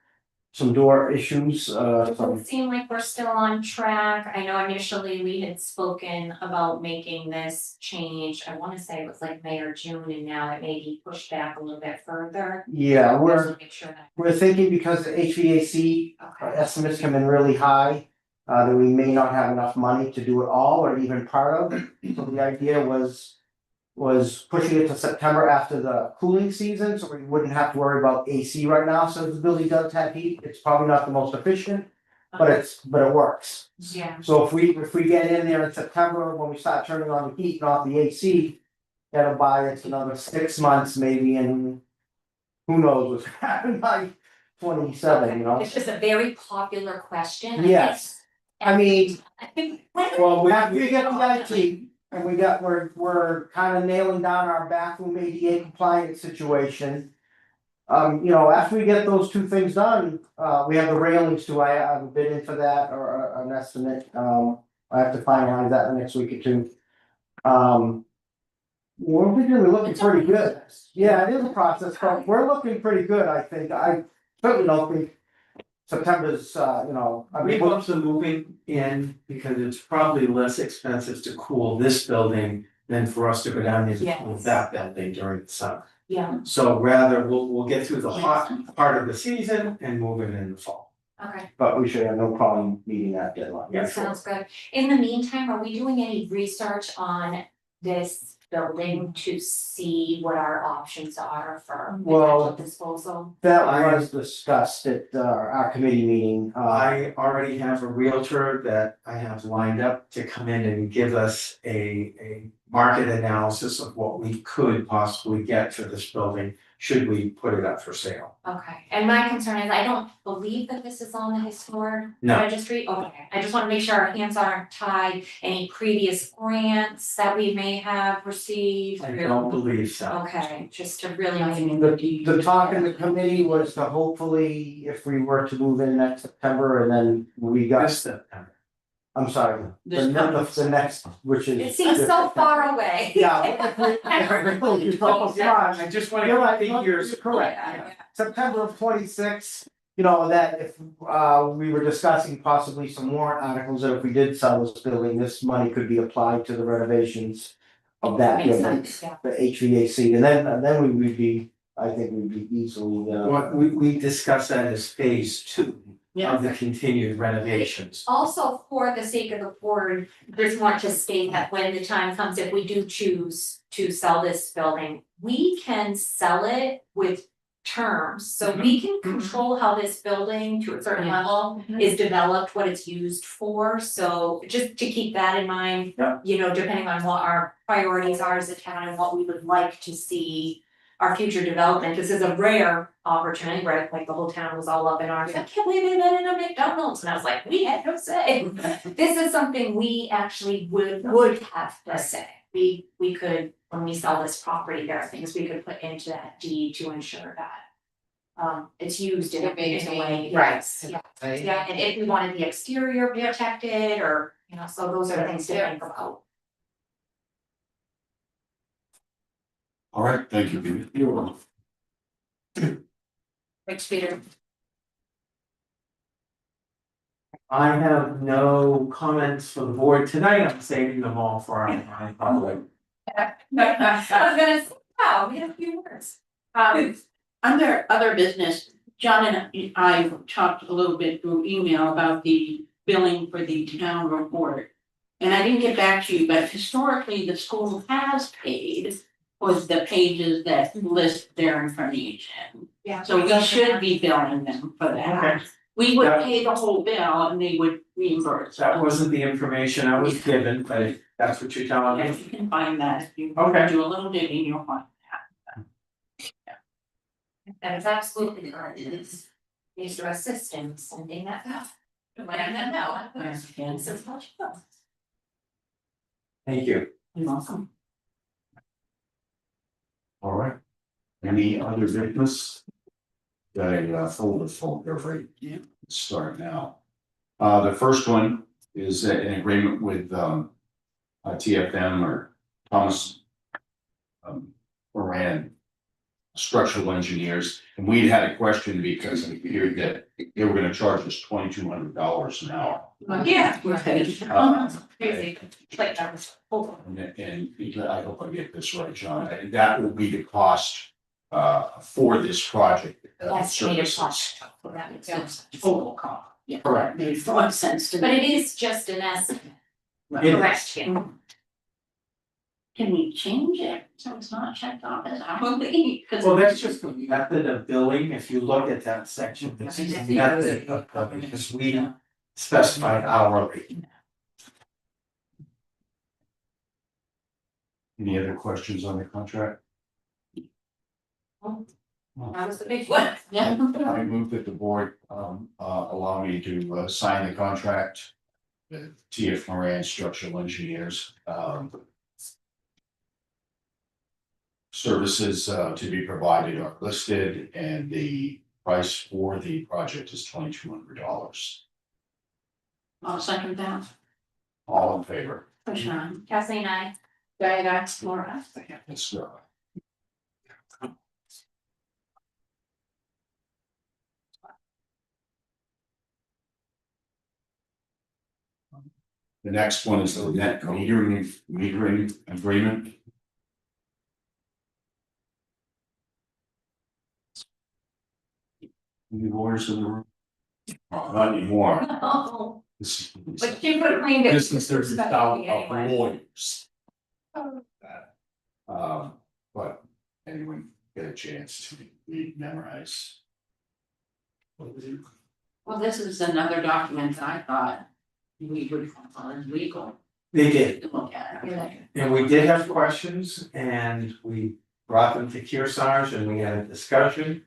issues, Does it seem like we're still on track? I know initially we had spoken about making this change, I wanna say it was like May or June, and now it may be pushed back a little bit further. yeah, Just to make sure that. we're thinking because the HVAC Okay. estimates come in really high. That we may not have enough money to do it all or even part of it, so the idea was pushing it to September after the cooling season, so we wouldn't have to worry about AC right now, so if the building does have heat, it's probably not the most efficient. But it works, Yeah, so if we get in there in September, when we start turning on the heat and off the AC. That'll buy us another 6 months maybe, and who knows what's happening by 27, you know? it's just a very popular question. Yes. I mean, I think. well, we have to get the IT, and we're kind of nailing down our bathroom ADA compliant situation. You know, after we get those 2 things done, we have the railings too, I have a bid in for that, or an estimate, I have to finalize that in the next week or 2. We're really looking It's a pretty good, process. yeah, it is a process, but we're looking pretty good, I think, I certainly don't think. September's, I We mean, love the moving in because it's probably less expensive to cool this building than for us to go down there to cool Yes. that building during the summer. Yeah, So rather, we'll get through the hot part of the season and move it in the fall. Okay, but we should have no problem meeting that deadline. Yeah, that sounds good. In the meantime, are we doing any research on this building to see what our options are for Well, potential disposal? That was discussed at our committee meeting. I already have a realtor that I have lined up to come in and give us a market analysis of what we could possibly get for this building, should we put it up for sale. Okay, and my concern is I don't believe that this is on the historic No. registry. Okay, I just wanna make sure our hands aren't tied. Any previous grants that we may have received? I don't believe so. Okay, just to really. The talk in the committee was to hopefully, if we were to move in next September and then we got, This September. I'm sorry, the next, which is. It seems so far away. Yeah. I just wanna You're right, get the years. correct. Yeah. September of 26, that if we were discussing possibly some warrant articles, that if we did sell this building, this money could be applied to the renovations of that Makes building, sense, yeah. the HVAC, and then we would be, I think we'd be easily, What we discussed that as phase 2 of the continued renovations. Also, for the sake of the board, just want to state that when the time comes, if we do choose to sell this building, we can sell it with terms, so we can control how this building to a certain level is developed, what it's used for, so just to keep that in mind. Yeah. Depending on what our priorities are as a town and what we would like to see our future development, this is a rare opportunity, right, like the whole town was all up in arms, I can't believe they've been in a McDonald's, and I was like, we had no say. This is something we actually would have a say, we could, when we sell this property, there are things we could put into that deed to ensure that it's used in a way, yes, yeah, yeah, and if we wanted the exterior protected, or, so those are things to think about. All right, thank you, Peter. You're welcome. Thanks, Peter. I have no comments for the board tonight, I'm saving them all for our public. I was gonna say, wow, we have a few words. under other business, John and I talked a little bit through email about the billing for the town report. And I didn't get back to you, but historically, the school has paid for the pages that list their information. Yeah. So we should be billing them for that. Okay. We would Yeah. pay the whole bill and they would reimburse. That wasn't the information I was given, but if that's what you're telling Yes, me. you can find that, if you Okay. do a little digging, you'll find That is absolutely correct, it is, needs to assist in sending that out. Letting them know. that. This is much fun. Thank you. You're welcome. All right. Any other business? Got a folder full here, right? Yeah. Let's start now. The first one is an agreement with TFM or Thomas Moran Structural Engineers, and we'd had a question because we heard that they were gonna charge us $2,200 an hour. Yeah. Uh, Crazy, like that was, hold on. And I hope I get this right, John, and that will be the cost for this project. Estimated services. cost, for that makes sense. Total cost. Yeah, Correct. that made more sense to me. But it is just an estimate, It is. correct, yeah. Can we change it so it's not checked off as hourly? 'Cause Well, that's just the method of billing, if you look at that section, it's the method of billing, because we specified hourly. Any other questions on the contract? That was the big one. Yeah. I move that the board allow me to sign the contract with TF Moran Structural Engineers. Services to be provided are listed, and the price for the project is $2,200. I'll second that. All in favor? For Sean. Kathleen, I. Diana, Laura. Let's go. The next one is the net metering agreement. Any lawyers in the room? Not anymore. Oh, This is- but you would have cleaned it. This is their style of Anyway. lawyers. But anyone get a chance to memorize. Well, this is another document that I thought we would find legal They did, to look at. and we did have questions and we brought them to Kearsarge and we had a discussion.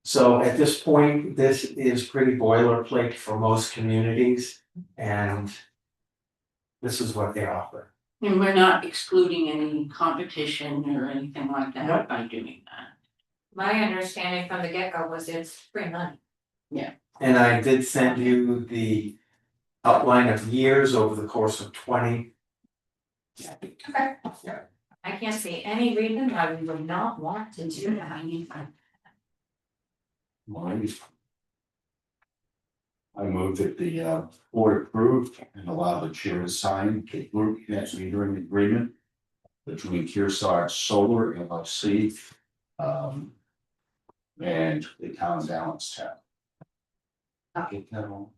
So at this point, this is pretty boilerplate for most communities and this is what they offer. And we're not excluding any competition or anything like that by doing that. My understanding from the get-go was it's free money. And I did send you the outline of years over the course of 20. Okay. I can't see any reason why we would not want to do that. Mine. I move that the board approve and allow the chair to sign the group net metering agreement between Kearsarge Solar LLC and the town of Allenstown. Get that all?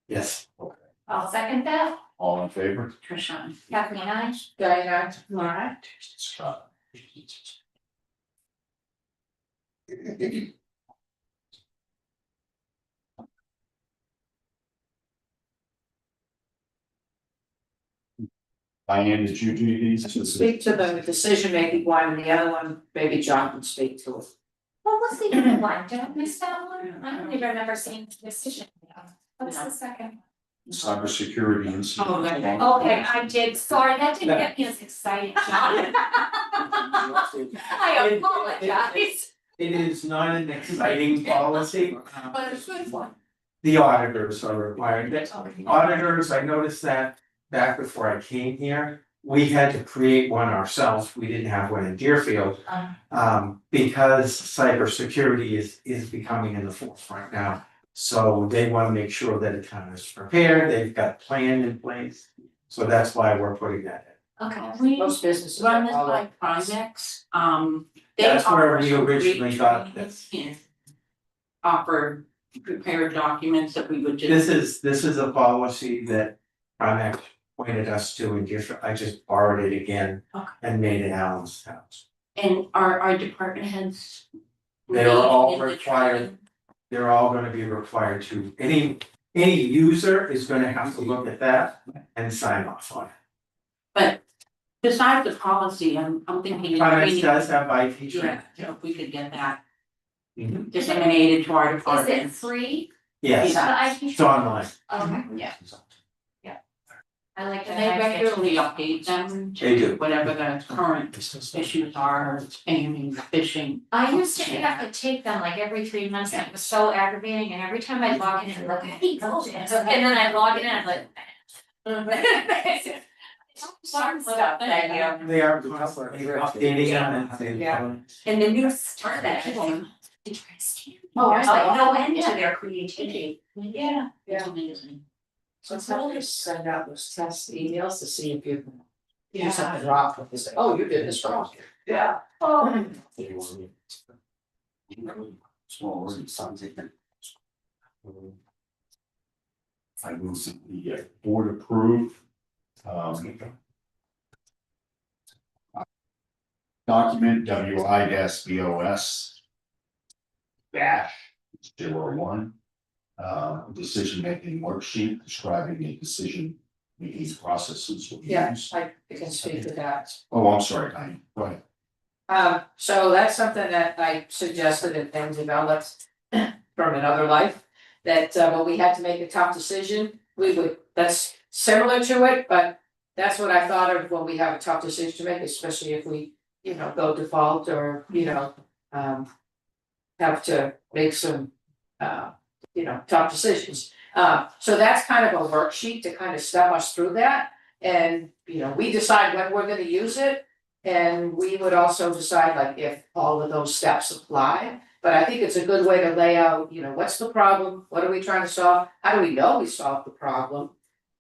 Yes. Okay. I'll second that. All in favor? Trisha. Kathleen, I. Diana, Alright. Scott. Diane, did you do these? speak to the decision making one, and the other one, maybe John can speak to it. What was the other one? Did I miss that one? I don't even remember seeing the decision. What's the second? Cybersecurity incident. Oh, okay. Okay, I did. Sorry, that didn't get me as excited, John. I apologize. It is not an exciting policy. But it's a good one. The auditors are required. Auditors, I noticed that back before I came here, we had to create one ourselves. We didn't have one in Deerfield. Because cybersecurity is becoming in the forefront now. So they want to make sure that the town is prepared, they've got a plan in place. So that's why we're putting that in. Okay. We Most businesses run this follow. by Primex, they That's where offer we some originally great got training this. and offer prepared documents that we would just. This is a policy that Primex pointed us to in Deerfield. I just borrowed it again Okay. and made it Allen's house. And our department heads. They are all in the required. training. They're all gonna be required to, any user is gonna have to look at that and sign off on it. But besides the policy, I'm thinking. Primex does have IT Yeah, training. so if we could get that Mhm. disseminated to our Is it department. free? Yes, The IT? it's online. Okay, Yeah, I like and that. they regularly update them They to do. whatever the current issues are, spamming, phishing. I used to have to take them like every 3 months, and it was so aggravating, and every time I log in, I'm like, hey, go there. And then I log in and I'm like. Fun stuff, thank you. They are constantly updating them and they. Yeah. And the new start that one. Oh, There's like no end to yeah. their creativity. Yeah. Yeah. It's amazing. So it's not just send out those test emails to see if you can do something wrong, if they say, oh, you did this wrong. Yeah. Oh, Small word, something. I move that the board approve. Document WI-BOS dash 01. Decision-making worksheet describing the decision-making processes will be Yeah, used. I can speak to that. Oh, I'm sorry, Diane, go ahead. So that's something that I suggested and developed from another life. That when we had to make a tough decision, that's similar to it, but that's what I thought of when we have a tough decision to make, especially if we, go default or, have to make some, tough decisions. So that's kind of a worksheet to kind of step us through that. And, we decide when we're gonna use it. And we would also decide like if all of those steps apply. But I think it's a good way to lay out, what's the problem? What are we trying to solve? How do we know we solved the problem?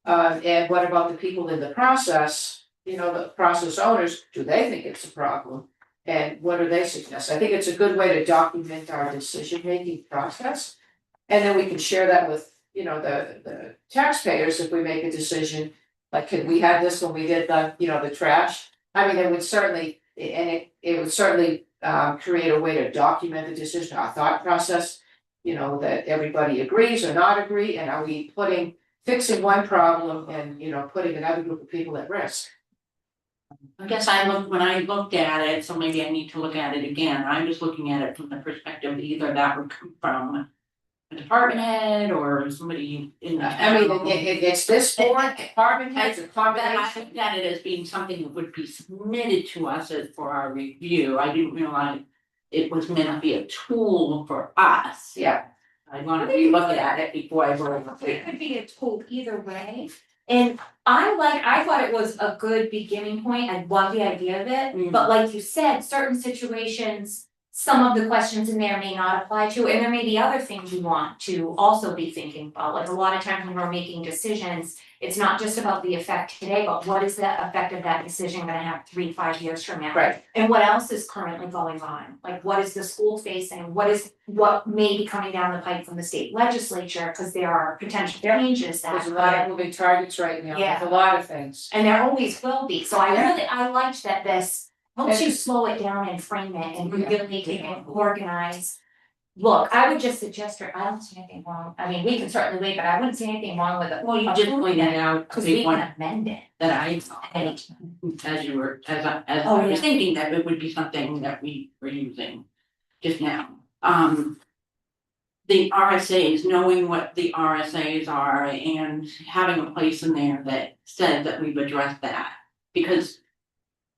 And what about the people in the process, the process owners, do they think it's a problem? And what do they suggest? I think it's a good way to document our decision-making process. And then we can share that with, the taxpayers if we make a decision. Like, could we have this when we did the trash? I mean, it would certainly, and it would certainly create a way to document the decision, our thought process. That everybody agrees or not agree, and are we fixing one problem and, putting another group of people at risk? I guess when I looked at it, so maybe I need to look at it again, I'm just looking at it from the perspective of either that would come from a department head or somebody in the. I mean, it's this board, department heads, a That I combination. looked at it as being something that would be submitted to us for our review, I didn't realize it was meant to be a tool for us. Yeah. I wanna relook at it before I vote. It could be a tool either way, and I thought it was a good beginning point, I love the idea of it, but like you said, certain situations. Some of the questions in there may not apply to, and there may be other things you want to also be thinking about, like a lot of times when we're making decisions. It's not just about the effect today, but what is the effect of that decision gonna have 3-5 years from now? Right. And what else is currently going on? Like, what is the school facing? What may be coming down the pipe from the state legislature? Cause there are potential changes that. There's a lot of moving targets right now, Yeah. with a lot of things. And there always will be, so I liked that this helps you slow it down and frame it and really make it organized. Look, I would just suggest, I don't see anything wrong, I mean, we can certainly wait, but I wouldn't see anything wrong with it. Well, you just pointed out Cause the we one can amend it. that I, And as Oh, I was yeah. thinking that it would be something that we were using just now. The RSAs, knowing what the RSAs are and having a place in there that said that we've addressed that. Because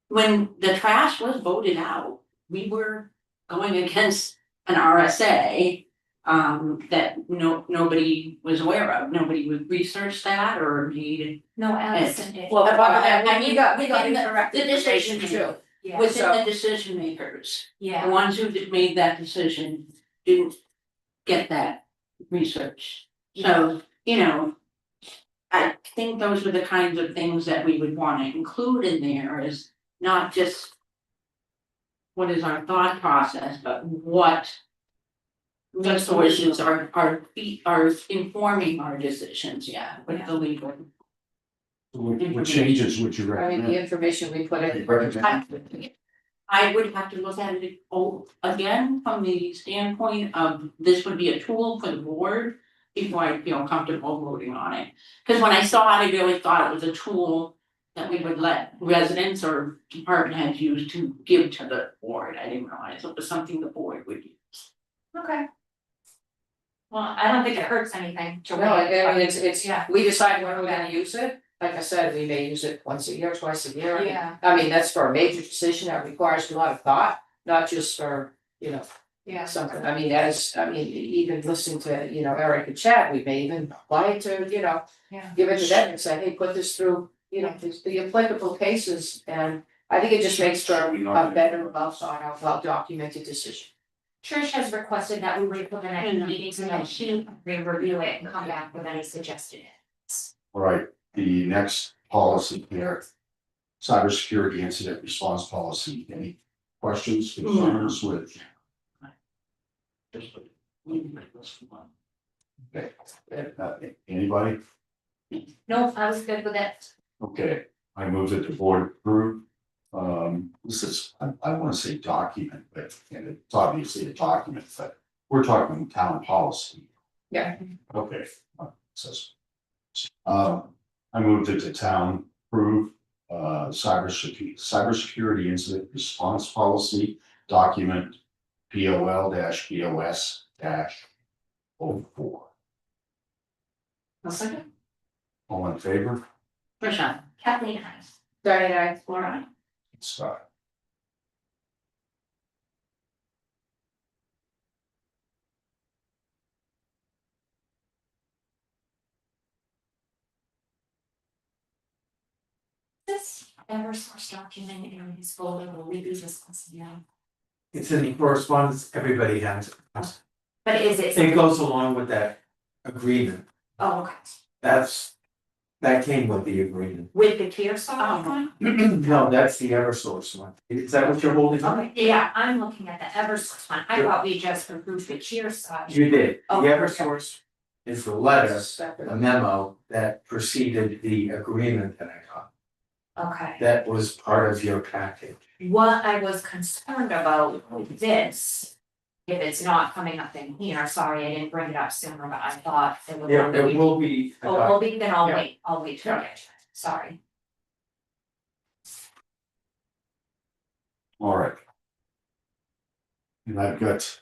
when the trash was voted out, we were going against an RSA that nobody was aware of. Nobody would research that or read no, Allison did. Well, I mean, we got within incorrect the decision information too. maker. Yeah, within the decision makers. The yeah, ones who made that decision didn't get that research. So, I think those are the kinds of things that we would wanna include in there is not just what is our thought process, but what resources are informing our decisions, with the legal. What changes would you I mean, the recommend? information we put in. I would have to look at it again from the standpoint of this would be a tool for the board before I feel comfortable voting on it. Cause when I saw it, I really thought it was a tool that we would let residents or department heads use to give to the board. I didn't realize it was something the board would use. okay. Well, I don't think it hurts anything to No, wait. I mean, it's, Yeah. we decide when we're gonna use it. Like I said, we may use it once a year, twice a year. Yeah. I mean, that's for a major decision that requires a lot of thought, not just for, Yeah. something. I mean, even listening to, Eric and Chad, we may even apply it to, Yeah. give it to them and say, hey, put this through, the applicable cases. And I think it just makes for a better, well thought out, well documented decision. Trish has requested that we wait for the next meeting so that she can review it and come back with any suggested. All right, the next policy here, cybersecurity incident response policy. Any questions, concerns with? Okay, anybody? No, I was good with it. Okay, I move that the board approve. This is, I wanna say document, but, and it's obviously a document, but we're talking town policy. Yeah. Okay, says. I move that the town approve, cybersecurity incident response policy document POL-BOS-04. A second. All in favor? Prashant. Kathleen has. Diane, I. Laura. Scott. This Eversource document in his folder, will we be discussing now? It's in the correspondence everybody has. But is it? It goes along with that agreement. Oh, okay. That's That came with the agreement. with the Kearsarge one? No, that's the Eversource one. Is that what you're holding up? Okay, yeah, I'm looking at the Eversource one. I thought we just approved the Kearsarge. You did. The Oh, okay. Eversource is the letter, a memo that preceded the agreement that I got. Okay. That was part of your package. What I was concerned about with this, if it's not coming up in here, sorry, I didn't bring it up sooner, but I thought it would. Yeah, it will be. Oh, well, then I'll Yeah. wait, till I Yeah. get to it. Sorry. All right. And I've got.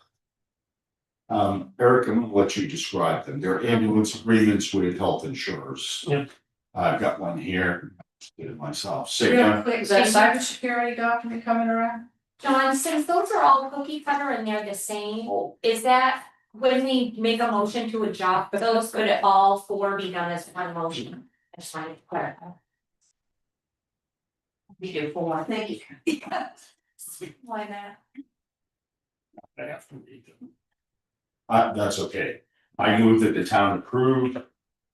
Eric, I'm gonna let you describe them. They're ambulance agreements with health insurers. Yep. I've got one here, did it myself, Real Cigna, quick, is that cybersecurity document coming around? John, since those are all cookie cutter and they're the same, is that when we make a motion to adopt those, could it all four be done as one motion? I just wanted to clarify. We do four. Thank you. Why not? I have to read them. That's okay. I move that the town approve.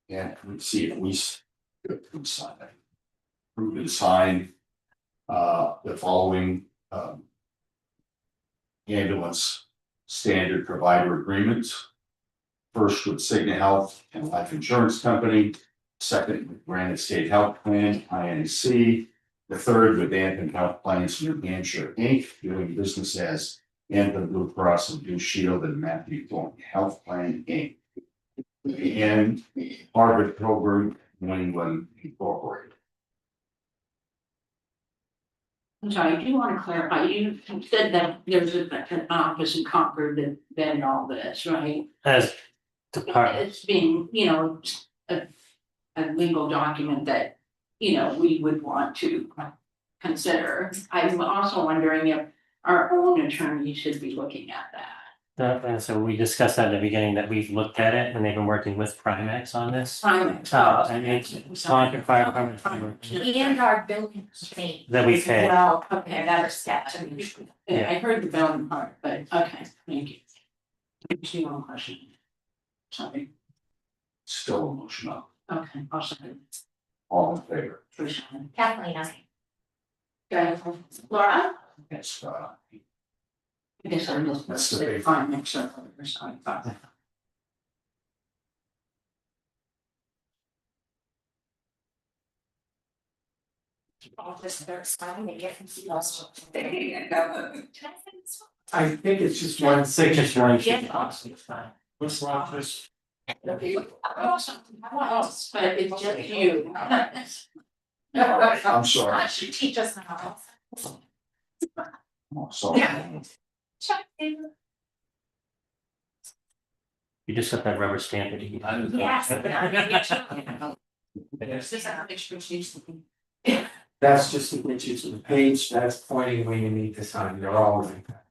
And let's see if we sign it. Approve and sign. The following, ambulance standard provider agreements. First with Cigna Health and Life Insurance Company. Second with Granite State Health Plan, INC. The third with Anthem Health Plans New Hampshire Inc., doing business as Anthem Blue Cross and Blue Shield and Matthew Thornton Health Plan Inc. And Harvard Pilgrim New England Incorporated. I'm sorry, I do want to clarify, you said that there's an office in Concord that did all this, right? As department, It's being, a legal document that, we would want to consider. I'm also wondering if our own attorney should be looking at that. and so we discussed that at the beginning, that we've looked at it and they've been working with Primex on this. And it's Concord Fire Department. And our building committee. That we pay. Well, okay, that is sketch. Yeah, I heard the billing part, but okay, thank you. Here's your own question. Sorry, Still a motion up. okay, I'll second. All in favor? Kathleen, I. Okay, Laura? Yes, I guess I'm just. That's the big- Fine, make sure. Sorry. All this third sign, they get lost. There you go. I think it's just one signature. Just one. Yeah. It's fine. What's wrong with this? But it's just you. I'm sorry. I should teach us now. Oh, sorry. Check, David. You just got that rubber stamp. Yes. That's just the pictures of the page, that's pointing where you need to sign, they're all like that.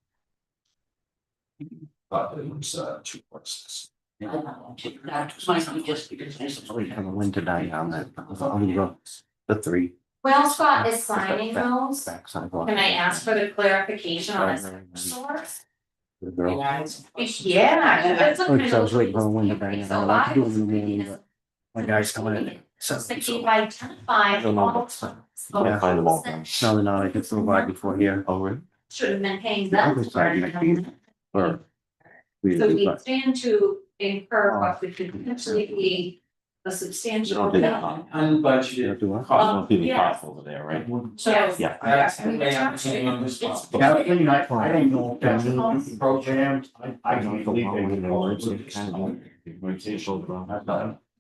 But it was two parts. That might be just because there's. Have a win tonight on that, on the three Well, Scott is signing those. backside. Can I ask for the clarification on this source? The girl. Yeah. that's a Oh, 'cause I was kind waiting for the of- wind to bang it. So I like to do it in the I was morning, thinking but my guy's coming in. So, 60 by 10 by. I don't know what's that. Yeah, find them all. No, they're not, I can throw by before here. Oh, really? Should have been paying I them. was like, next week. Or. So we stand to incur what could potentially be a substantial. You don't do that, amount. Unbudgeted. Do what? Oh, Feeding yes. costs over there, right? So. Yeah. I absolutely understand on this one. Kathleen, I don't know if that's That's Programmed, I don't don't know think how they we would know know it's it's kind of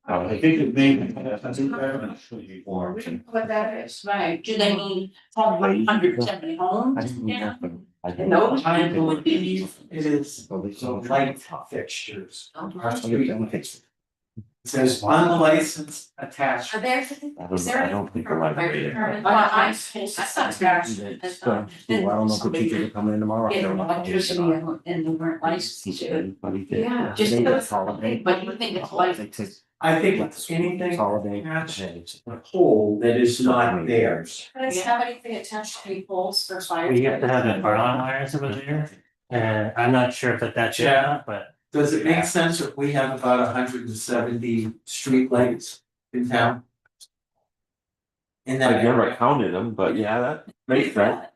I think it may, I think that should be more. What that is. Right, do they need 170 homes? I didn't Yeah. know. I And didn't those. I believe it is know. the light fixtures on our street. I It says unlicensed attached. Are there? Is there? don't think they're right. I thought that's. It's, I don't know if the teachers are coming in tomorrow. Get electricity and they weren't licensed to. Yeah, just They those- consolidate. But you think it's like. They take- I think it's anything Consolidate. attached a pole that is not theirs. Does it have anything attached to any poles for fire? We have to have the burn on wires over there, and I'm not sure if that's it or not, but Does it make sense if we have about 170 streetlights in town? And then. I've never counted them, but yeah, that makes sense.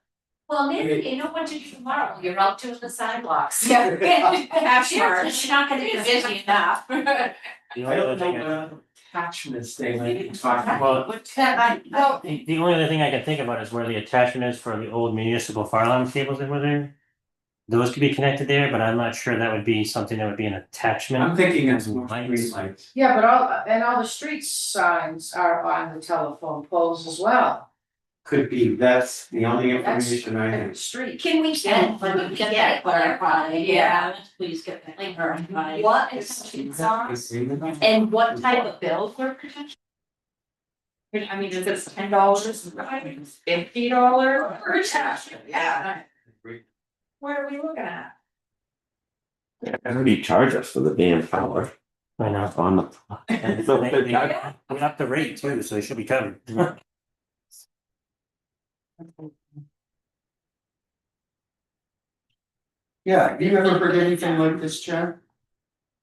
Well, maybe you know what to do tomorrow, you're out doing the sidewalks. Yeah. Half smart, you're not gonna be busy enough. The I only other don't thing know what attachments they might be talking about. Well, What's that, well, the only other thing I can think about is where the attachment is for the old municipal fire alarm cables that were there. Those could be connected there, but I'm not sure that would be something that would be an attachment. I'm thinking it's more Lights. streetlights. Yeah, but all the street signs are on the telephone poles as well. Could be, that's the only That's information I have. street. Can we yeah, get, but we get that clarified, yeah, please get that clarified. what attachments are, and what type of bill for protection? I mean, is it $10, $50 per attachment? Yeah. What are we looking at? They already charge us for the damn power I know. on the. And So they they- put up the rate too, so they should be covered. Yeah, you ever heard anything like this, Chad?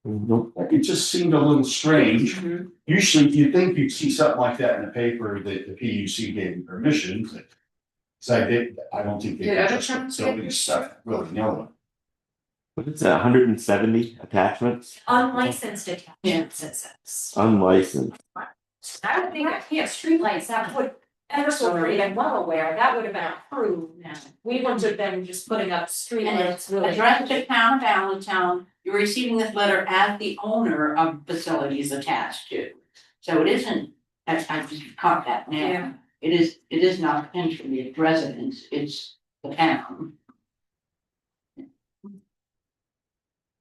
Nope. It just seemed a little strange. Usually, you think you'd see something like that in the paper that the PUC gave you permission. So I don't think they Did other just towns so get many this? stuff really know. What is that, 170 attachments? Unlicensed attachments, it says. Unlicensed. I would think, yeah, streetlights, that would, ever so pretty, I'm well aware, that would have been approved. We wouldn't have been just putting up And streetlights it's really. addressed to town of Allentown, you're receiving this letter as the owner of facilities attached to. So it isn't, I just caught that now. Yeah. It is not potentially its residents, it's the town.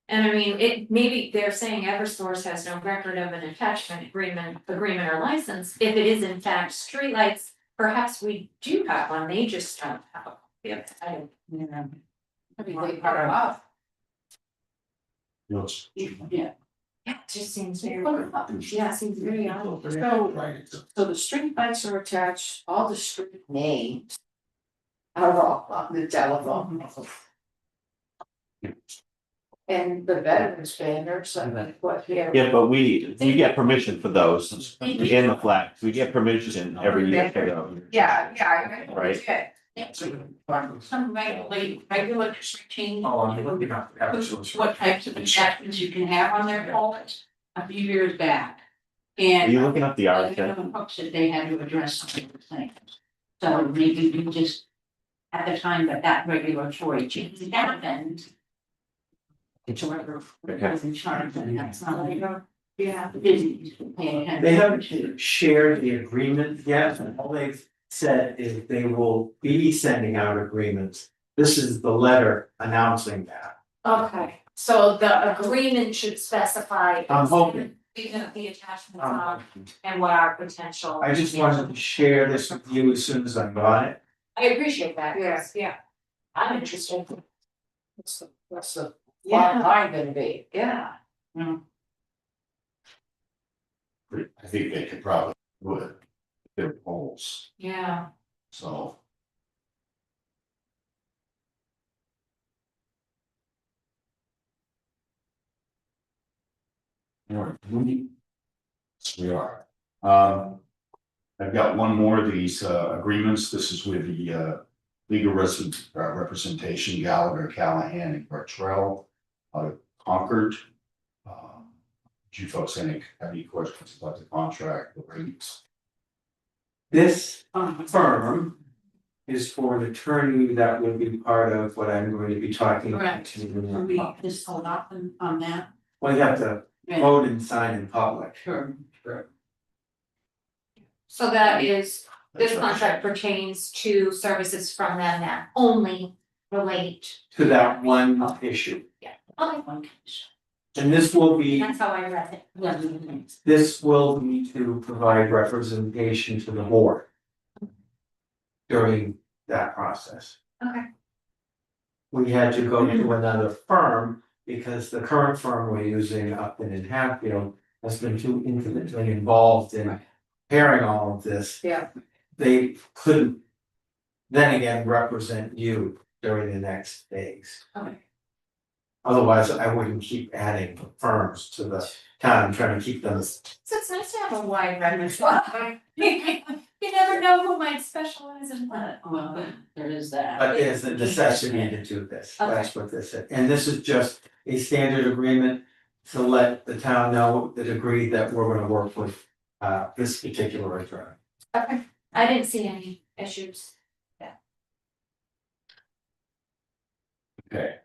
And I mean, it, maybe they're saying Eversource has no record of an attachment agreement or license. If it is in fact streetlights, perhaps we do have one, they just don't have a. Yeah, I don't. Yeah. I mean, they part of. Yes. Yeah. Yeah, it just seems very. Yeah, it seems very odd. So the street lights are attached, all the street names. Are all on the telephone. And the veterans banners, I mean, what here? Yeah, but we get permission for those and the flags. We get permission every year for those. Yeah. Right. Some regulatory change. Oh, I'm looking at the episodes. What types of attachments you can have on their poles a few years back. Are And. you looking up the Like, article? hooks that they had to address some of the things. So maybe you just, at the time that regulatory change happened. Whoever was in charge, and that's not like, yeah, didn't pay attention. They haven't shared the agreement yet, and all they've said is they will be sending out agreements. This is the letter announcing that. Okay, so the agreement should specify. I'm hoping. The attachments are and what our potential. I just wanted to share this with you as soon as I got it. I appreciate that, Yeah. yes, yeah. I'm interested. What's the bottom line gonna be? Yeah. I think they could probably do it. Their polls, Yeah. so. Alright, yes, we are. I've got one more of these agreements. This is with the legal representation Gallagher, Callahan and Bartrell out of Concord. Do you folks have any questions about the contract, the rates? This firm is for an attorney that would be part of what I'm going to be talking about. Correct. Can we just hold off on that? Well, you have to Yeah. vote and sign in public. Sure. So that is, this contract pertains to services from them that only relate. To that one issue. Okay, And this will be, that's how I read it. this will be to provide representation to the board during that process. Okay. We had to go to another firm because the current firm we're using up in Hatfield has been too intimately involved in preparing all of this. Yeah. They couldn't then again represent you during the next phase. Okay. Otherwise, I wouldn't keep adding firms to the town, I'm trying to keep them. So it's nice to have a wide range. You never know who might specialize in what. Well, there is that. But there's a necessity to do this, that's what this is, and this is just a standard agreement to let the town know that agreed that we're gonna work with this particular attorney. Okay, I didn't see any issues. Okay.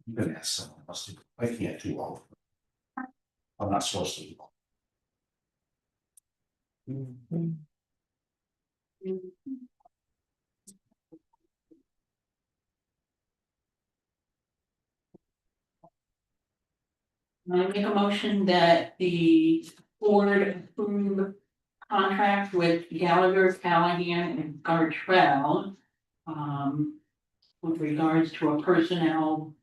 I'm gonna ask someone else to, I can't do all of them. I'm not supposed to. I make a motion that the board approve contract with Gallagher, Callahan and Gartrell. With regards to a personnel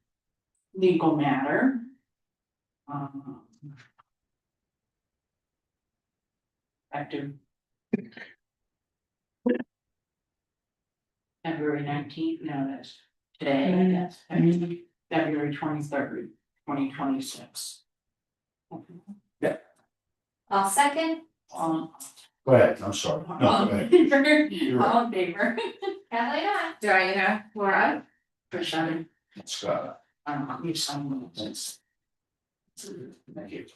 legal matter. Effective February 19th, no, that's today, I guess, February 23rd, 2026. I'll second. All Go ahead, I'm sorry. No, go ahead. You're right. all in favor? Kathleen, aye. Diana, Laura, Percent. Scott. You sign Thanks. Thank you.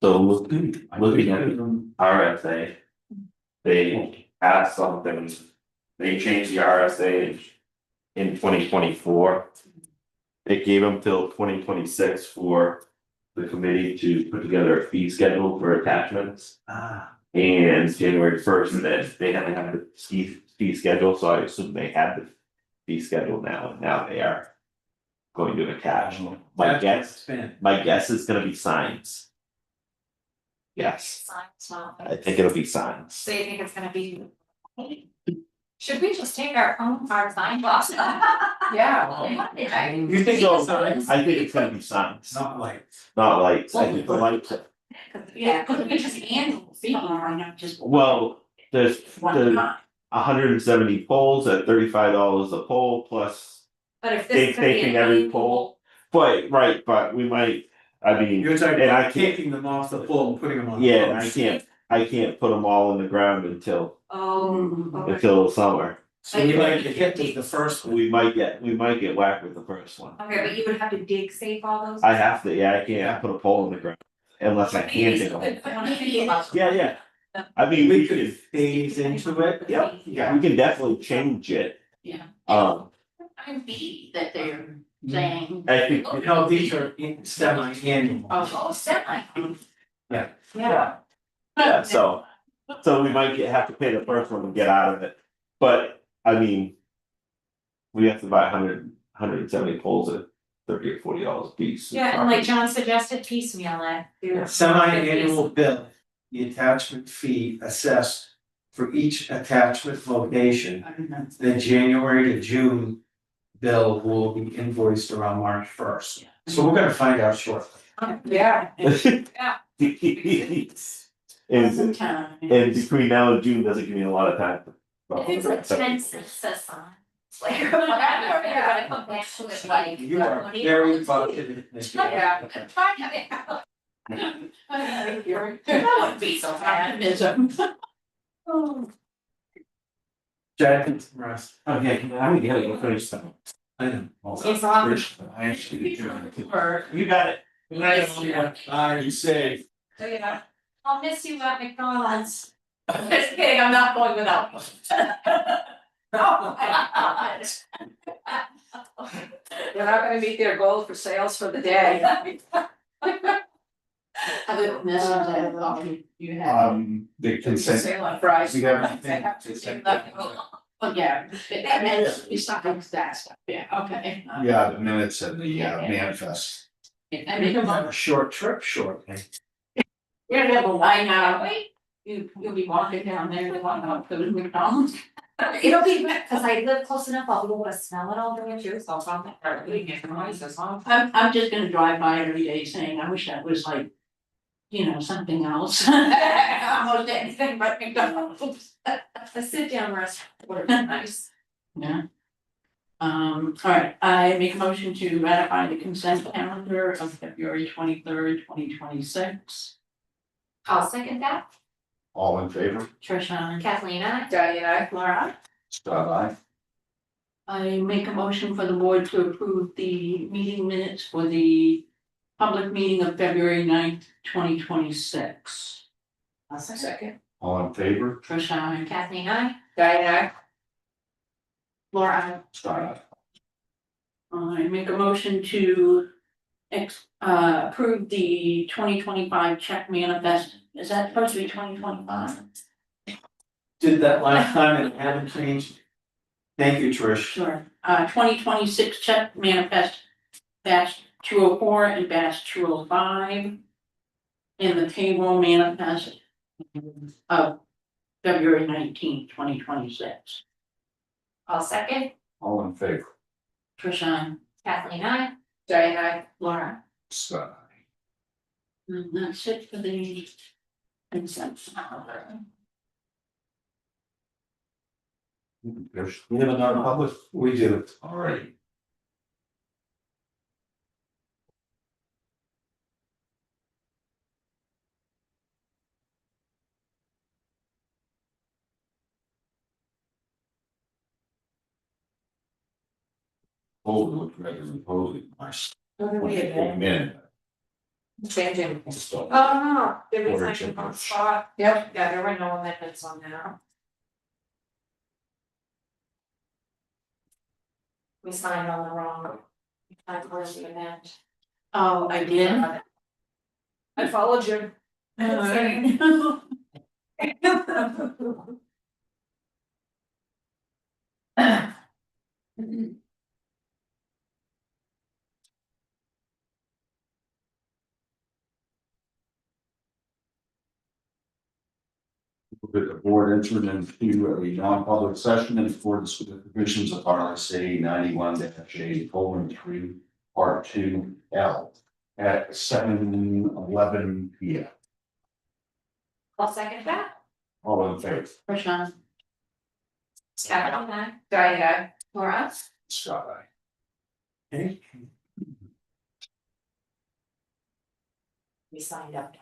So looking at RSA. They asked something, they changed the RSA in 2024. It gave them till 2026 for the committee to put together a fee schedule for attachments. And January 1st, then they had to have the fee schedule, so I assume they had the fee schedule now, and now they are going to attach. My guess is gonna be signs. Yes, Signs, well, I think it'll be signs. so you think it's gonna be? Should we just take our own, our sign box? yeah. You think So, it's signs? I think it's gonna be signs, Not lights. not lights, I think the lights, Yeah, because if it's just annual fee, why not just well, there's one time? 170 poles at $35 a pole plus. But if They this is gonna be taking an every annual- pole, but right, but we might, I mean, You're talking and I about can't, taking them off the pole and putting them on. yeah, and I can't put them all in the ground until Oh, okay. summer. So you might get hit with the first one. We might get whacked with the first one. Okay, but you would have to dig safe all those? I have to, yeah, I can't put a pole in the ground unless I can dig a hole. Yeah, I mean, We could phase into it. Yep. Yeah. we can definitely change it. Yeah. Um, I'm fee that they're saying. I think, No, these are semi-annual. Oh, semi. Yeah. Yeah. yeah, so we might have to pay the first one to get out of it, but I mean. We have to buy 170 poles at $30 or $40 a piece. Yeah, and like John suggested, piecemeal it. Semi-annual bill, the attachment fee assessed for each attachment location. The January to June bill will be invoiced around March 1st. So we're gonna find out shortly. Yeah. And between now and June doesn't give me a lot of time. It's like 10 cents a sign. It's like, you're gonna come back to it like. You are very positive. Yeah. That would be so bad. Jack and Russ. Okay, I'm gonna go finish that. I know. It's on. I actually do. You got it. You say. So, yeah, I'll miss you at McDonald's. Just kidding, I'm not going without. They're not gonna meet their goal for sales for the day. Other than this, I thought you had. The consent. Sale on Friday. We have They have to take Oh, yeah, I mean, besides that stuff, yeah, okay. Yeah, the minutes and the manifest. I mean, come on, A short trip shortly. you're gonna have a line out, you'll be walking down there to walk out to the McDonald's. It'll be, cause I live close enough, I'll be able to smell it all the way through, so I'll probably start eating it from noises, huh? I'm just gonna drive by every day saying, I wish that was like something else. Almost anything but McDonald's. A sit down restaurant would be nice. Yeah. All right, I make a motion to ratify the consent calendar of February 23rd, 2026. I'll second that. All in favor? Trisha. Kathleen, I. Diane, I. Laura. Scott, aye. I make a motion for the board to approve the meeting minutes for the public meeting of February 9th, 2026. I'll second. All in favor? Trisha. Kathleen, I. Diane, Laura. Scott, I make a motion to approve the 2025 check manifest. Is that supposed to be 2025? Did that last time and it haven't changed. Thank you, Trish. Sure. 2026 check manifest batch 204 and batch 205. And the payroll manifest of February 19th, 2026. I'll second. all in favor? Trisha. Kathleen, I. Diane, I. Laura. Scott, aye. And that's it for the consent. There's, We have another public. We do. all right. Oh, look, regular posing, nice. What do we have? Man. Changing. Oh, no, did we Order sign it on change. spot? Yep. Yeah, there were no amendments on that. We signed on the wrong. I closed the event. Oh, I did. I followed you. That the board entered into a non-public session in accordance with the provisions of RSA 91-A:3, part 2L at 7:11 P.M. I'll second that. All in favor? Trisha. Kathleen, I. Diane, I. Laura. Scott, aye. Okay. We signed up.